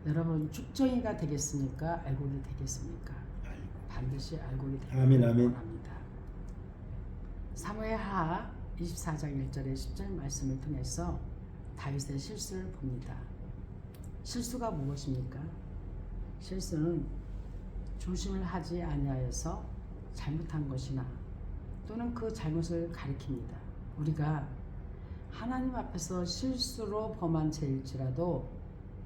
여러분 쭉정이가 되겠습니까? 알곡이 되겠습니까? 반드시 알곡이 되기를 아멘, 아멘. 원합니다. 사무엘하 24장 1절의 10절 말씀을 통해서 다윗의 실수를 봅니다. 실수가 무엇입니까? 실수는 조심을 하지 아니하여서 잘못한 것이나 또는 그 잘못을 가리킵니다. 우리가 하나님 앞에서 실수로 범한 죄일지라도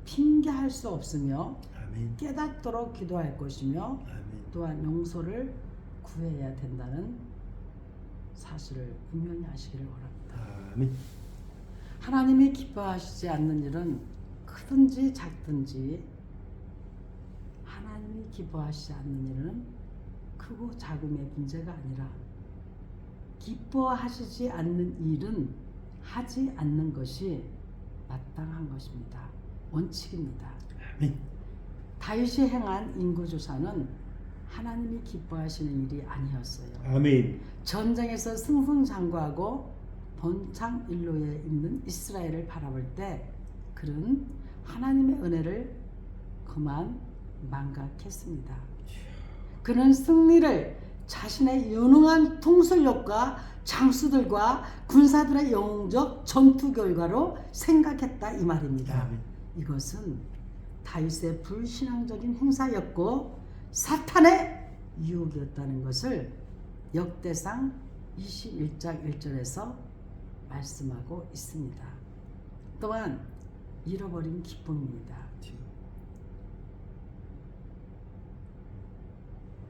핑계할 수 없으며 아멘. 깨닫도록 기도할 것이며 아멘. 또한 용서를 구해야 된다는 사실을 분명히 아시기를 원합니다. 아멘. 하나님이 기뻐하시지 않는 일은 크든지 작든지, 하나님이 기뻐하시지 않는 일은 크고 작음의 문제가 아니라 기뻐하시지 않는 일은 하지 않는 것이 마땅한 것입니다. 원칙입니다. 아멘. 다윗이 행한 인구조사는 하나님이 기뻐하시는 일이 아니었어요. 아멘. 전쟁에서 승승장구하고 번창일로에 있는 이스라엘을 바라볼 때 그는 하나님의 은혜를 그만 망각했습니다. 그는 승리를 자신의 유능한 통솔력과 장수들과 군사들의 영웅적 전투 결과로 생각했다 이 말입니다. 아멘. 이것은 다윗의 불신앙적인 행사였고 사탄의 유혹이었다는 것을 역대상 21장 1절에서 말씀하고 있습니다. 또한 잃어버린 기쁨입니다.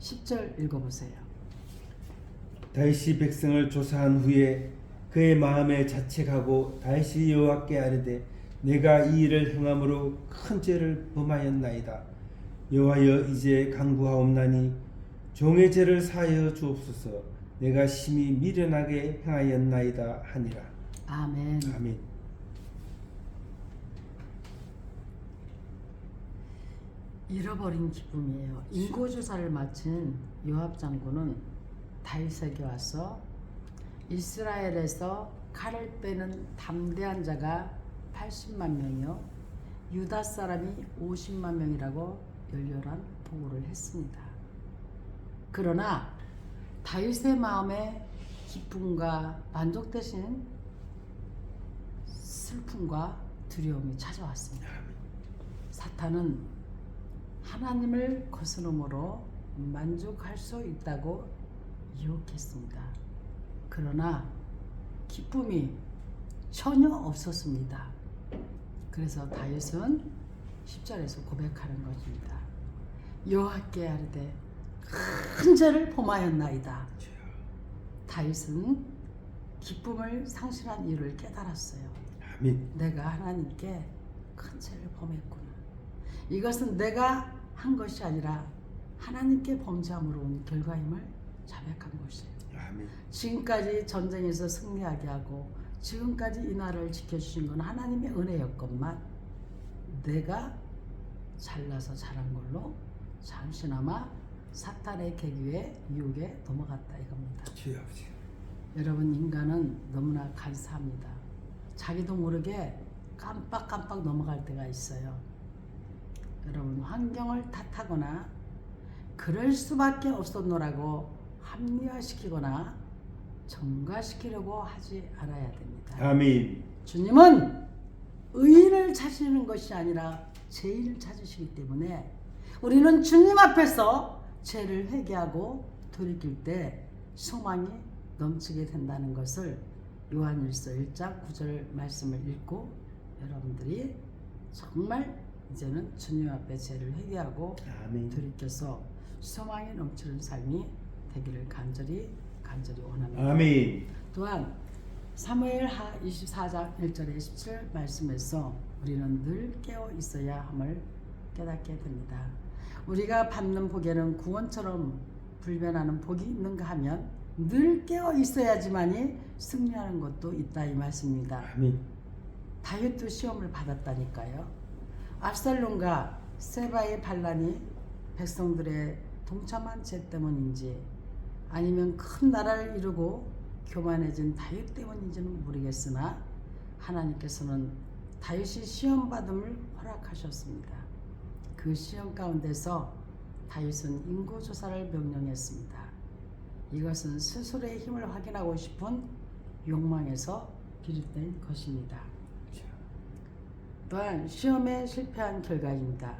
10절 읽어보세요. 다윗이 백성을 조사한 후에 그의 마음에 자책하고 다윗이 여호와께 아뢰되 내가 이 일을 행함으로 큰 죄를 범하였나이다. 여호와여 이제 간구하옵나니 종의 죄를 사하여 주옵소서. 내가 심히 미련하게 행하였나이다 하니라. 아멘. 아멘. 잃어버린 기쁨이에요. 인고조사를 마친 요압 장군은 다윗에게 와서 이스라엘에서 칼을 빼는 담대한 자가 80만 명이요 유다 사람이 50만 명이라고 열렬한 보고를 했습니다. 그러나 다윗의 마음에 기쁨과 만족 대신 슬픔과 두려움이 찾아왔습니다. 사탄은 하나님을 거스름으로 만족할 수 있다고 유혹했습니다. 그러나 기쁨이 전혀 없었습니다. 그래서 다윗은 10절에서 고백하는 것입니다. 여호와께 아뢰되 큰 죄를 범하였나이다. 다윗은 기쁨을 상실한 이유를 깨달았어요. 아멘. 내가 하나님께 큰 죄를 범했구나. 이것은 내가 한 것이 아니라 하나님께 범죄함으로 온 결과임을 자백한 것이에요. 아멘. 지금까지 전쟁에서 승리하게 하고 지금까지 이 나라를 지켜주신 건 하나님의 은혜였건만 내가 잘나서 잘한 걸로 잠시나마 사탄의 계기에 유혹에 넘어갔다 이겁니다. 주여 아버지. 여러분 인간은 너무나 간사합니다. 자기도 모르게 깜빡깜빡 넘어갈 때가 있어요. 여러분 환경을 탓하거나 그럴 수밖에 없었노라고 합리화시키거나 정가시키려고 하지 않아야 됩니다. 아멘. 주님은 의인을 찾으시는 것이 아니라 죄인을 찾으시기 때문에 우리는 주님 앞에서 죄를 회개하고 돌이킬 때 소망이 넘치게 된다는 것을 요한일서 1장 9절 말씀을 읽고 여러분들이 정말 이제는 주님 앞에 죄를 회개하고 아멘. 돌이켜서 소망이 넘치는 삶이 되기를 간절히 원합니다. 아멘. 또한 사무엘하 24장 1절에 17 말씀에서 우리는 늘 깨어 있어야 함을 깨닫게 됩니다. 우리가 받는 복에는 구원처럼 불변하는 복이 있는가 하면 늘 깨어 있어야지만이 승리하는 것도 있다 이 말씀입니다. 아멘. 다윗도 시험을 받았다니까요. 압살롬과 세바의 반란이 백성들의 동참한 죄 때문인지 아니면 큰 나라를 이루고 교만해진 다윗 때문인지는 모르겠으나 하나님께서는 다윗이 시험받음을 허락하셨습니다. 그 시험 가운데서 다윗은 인고조사를 명령했습니다. 이것은 스스로의 힘을 확인하고 싶은 욕망에서 비롯된 것입니다. 또한 시험에 실패한 결과입니다.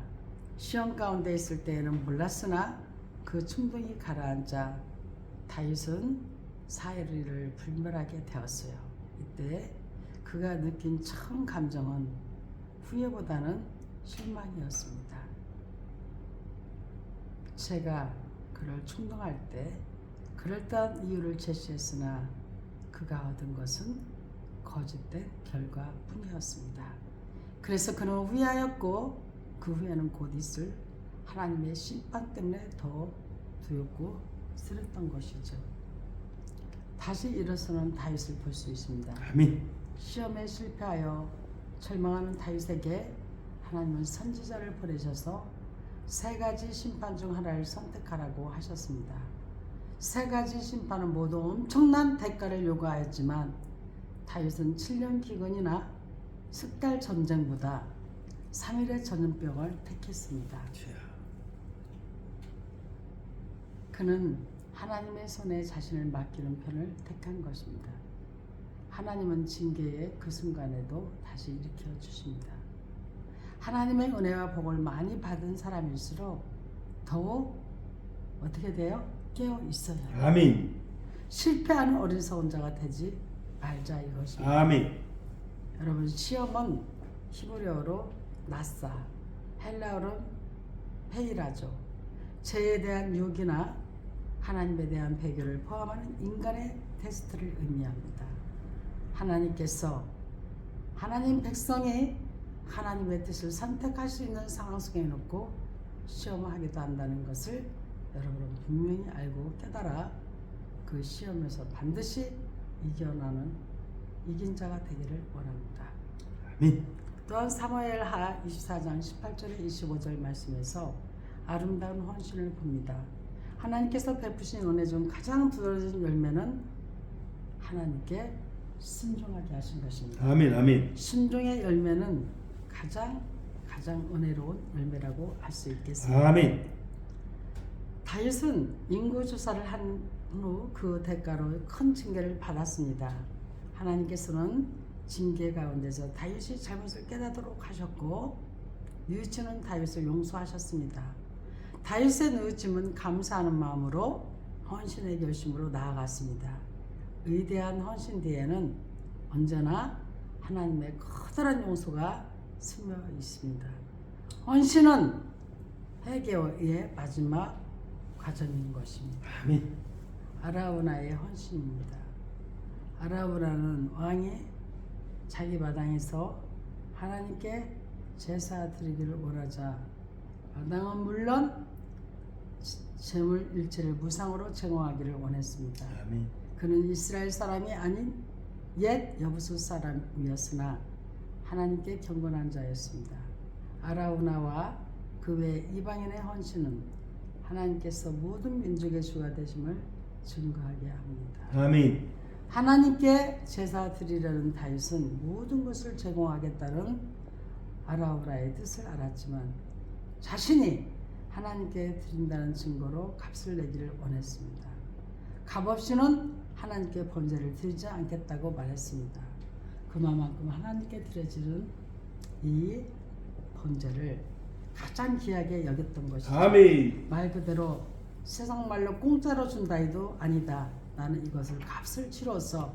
시험 가운데 있을 때에는 몰랐으나 그 충동이 가라앉아 다윗은 사해를 불멸하게 되었어요. 이때 그가 느낀 처음 감정은 후회보다는 실망이었습니다. 제가 그를 충동할 때 그럴듯한 이유를 제시했으나 그가 얻은 것은 거짓된 결과뿐이었습니다. 그래서 그는 후회하였고 그 후회는 곧 있을 하나님의 심판 때문에 더 두렵고 쓰렸던 것이죠. 다시 일어서는 다윗을 볼 수 있습니다. 아멘. 시험에 실패하여 절망하는 다윗에게 하나님은 선지자를 보내셔서 세 가지 심판 중 하나를 선택하라고 하셨습니다. 세 가지 심판은 모두 엄청난 대가를 요구하였지만 다윗은 7년 기근이나 석 달 전쟁보다 3일의 전염병을 택했습니다. 그는 하나님의 손에 자신을 맡기는 편을 택한 것입니다. 하나님은 징계의 그 순간에도 다시 일으켜 주십니다. 하나님의 은혜와 복을 많이 받은 사람일수록 더욱 어떻게 돼요? 깨어 있어요. 아멘. 실패하는 어리석은 자가 되지 말자 이것입니다. 아멘. 여러분 시험은 히브리어로 나사, 헬라어로는 페이라죠. 죄에 대한 유기나 하나님에 대한 배교를 포함하는 인간의 테스트를 의미합니다. 하나님께서 하나님 백성이 하나님의 뜻을 선택할 수 있는 상황 속에 놓고 시험하기도 한다는 것을 여러분은 분명히 알고 깨달아 그 시험에서 반드시 이겨나는 이긴 자가 되기를 원합니다. 아멘. 또한 사무엘하 24장 18절에 25절 말씀에서 아름다운 헌신을 봅니다. 하나님께서 베푸신 은혜 중 가장 두드러진 열매는 하나님께 순종하게 하신 것입니다. 아멘. 아멘. 순종의 열매는 가장 은혜로운 열매라고 할 수 있겠습니다. 아멘. 다윗은 인구 조사를 한 후 그 대가로 큰 징계를 받았습니다. 하나님께서는 징계 가운데서 다윗이 잘못을 깨닫도록 하셨고 뉘우치는 다윗을 용서하셨습니다. 다윗의 뉘우침은 감사하는 마음으로 헌신의 결심으로 나아갔습니다. 위대한 헌신 뒤에는 언제나 하나님의 커다란 용서가 스며 있습니다. 헌신은 회개의 마지막 과정인 것입니다. 아멘. 아라우나의 헌신입니다. 아라우나는 왕이 자기 마당에서 하나님께 제사 드리기를 원하자 마당은 물론 재물 일체를 무상으로 제공하기를 원했습니다. 아멘. 그는 이스라엘 사람이 아닌 옛 여부수 사람이었으나 하나님께 경건한 자였습니다. 아라우나와 그 외 이방인의 헌신은 하나님께서 모든 민족의 주가 되심을 증거하게 합니다. 아멘. 하나님께 제사 드리려는 다윗은 모든 것을 제공하겠다는 아라우나의 뜻을 알았지만 자신이 하나님께 드린다는 증거로 값을 내기를 원했습니다. 값없이는 하나님께 번제를 드리지 않겠다고 말했습니다. 그만큼 하나님께 드려지는 이 번제를 가장 귀하게 여겼던 것이죠. 아멘. 말 그대로 세상 말로 공짜로 준다 해도 아니다. 나는 이것을 값을 치러서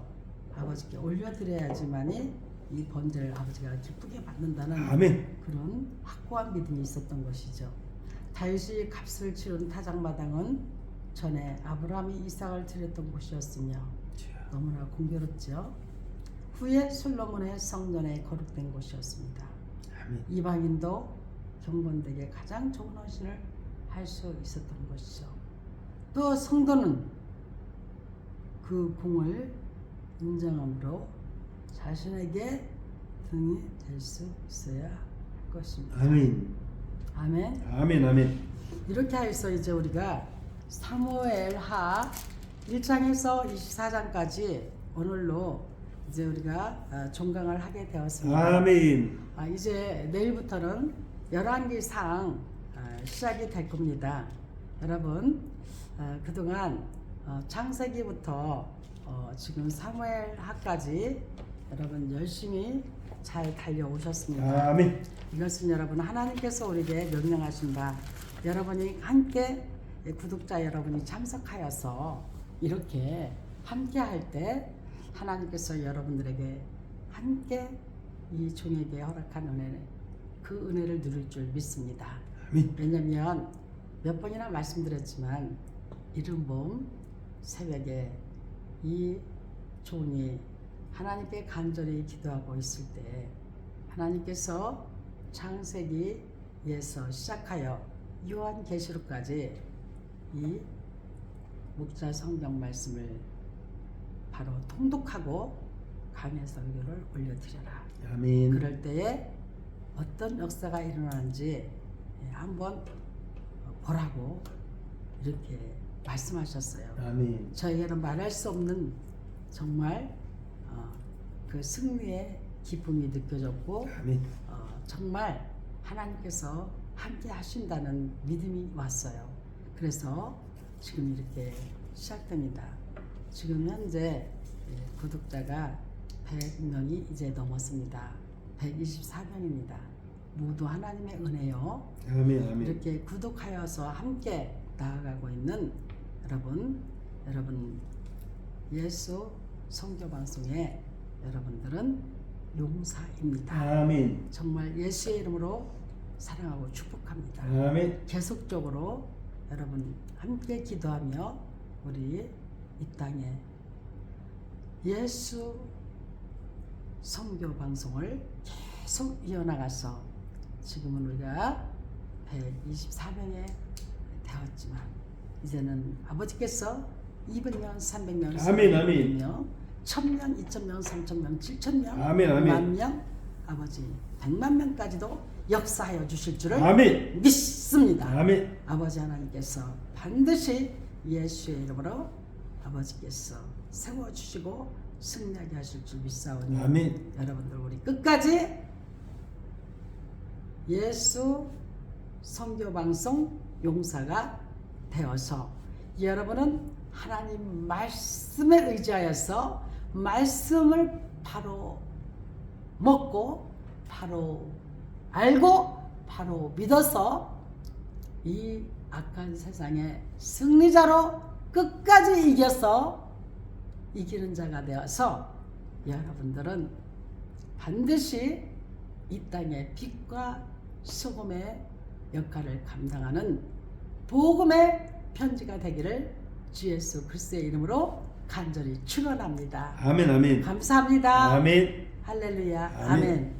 아버지께 올려드려야지만이 이 번제를 아버지가 기쁘게 받는다는 아멘. 그런 확고한 믿음이 있었던 것이죠. 다윗이 값을 치른 타작마당은 전에 아브라함이 이삭을 드렸던 곳이었으며 너무나 공교롭죠. 후에 솔로몬의 성전에 거룩된 곳이었습니다. 아멘. 이방인도 경건되게 가장 좋은 헌신을 할 수 있었던 것이죠. 또 성도는 그 공을 인정함으로 자신에게 등이 될 수 있어야 할 것입니다. 아멘. 아멘. 아멘. 아멘. 이렇게 해서 이제 우리가 사무엘하 1장에서 24장까지 오늘로 이제 우리가 종강을 하게 되었습니다. 아멘. 이제 내일부터는 열왕기상 시작이 될 겁니다. 여러분 그동안 창세기부터 지금 사무엘하까지 여러분 열심히 잘 달려오셨습니다. 아멘. 이것은 여러분 하나님께서 우리에게 명령하신 바 여러분이 함께 구독자 여러분이 참석하여서 이렇게 함께 할 때 하나님께서 여러분들에게 함께 이 종에게 허락한 은혜 그 은혜를 누릴 줄 믿습니다. 아멘. 왜냐하면 몇 번이나 말씀드렸지만 이른봄 새벽에 이 종이 하나님께 간절히 기도하고 있을 때 하나님께서 창세기에서 시작하여 요한계시록까지 이 목자 성경 말씀을 바로 통독하고 강해 설교를 올려드려라. 아멘. 그럴 때에 어떤 역사가 일어나는지 한번 보라고 이렇게 말씀하셨어요. 아멘. 저에게는 말할 수 없는 정말 그 승리의 기쁨이 느껴졌고 아멘. 정말 하나님께서 함께 하신다는 믿음이 왔어요. 그래서 지금 이렇게 시작됩니다. 지금 현재 구독자가 100명이 이제 넘었습니다. 124명입니다. 모두 하나님의 은혜요. 아멘 아멘. 이렇게 구독하여서 함께 나아가고 있는 여러분 예수 선교 방송의 여러분들은 용사입니다. 아멘. 정말 예수의 이름으로 사랑하고 축복합니다. 아멘. 계속적으로 여러분 함께 기도하며 우리 이 땅에 예수 선교 방송을 계속 이어나가서 지금은 우리가 124명에 되었지만 이제는 아버지께서 200명, 300명, 아멘, 아멘. 300명, 1000명, 2000명, 3000명, 7000명, 아멘, 아멘. 100,000명, 아버지 100만 명까지도 역사하여 주실 줄을 아멘. 믿습니다. 아멘. 아버지 하나님께서 반드시 예수의 이름으로 아버지께서 세워주시고 승리하게 하실 줄 믿사오니 아멘. 여러분들 우리 끝까지 예수 선교방송 용사가 되어서 여러분은 하나님 말씀에 의지하여서 말씀을 바로 먹고 바로 알고 바로 믿어서 이 악한 세상의 승리자로 끝까지 이겨서 이기는 자가 되어서 여러분들은 반드시 이 땅의 빛과 소금의 역할을 감당하는 복음의 편지가 되기를 주 예수 그리스도의 이름으로 간절히 축원합니다. 아멘 아멘. 감사합니다. 아멘. 할렐루야. 아멘. 아멘.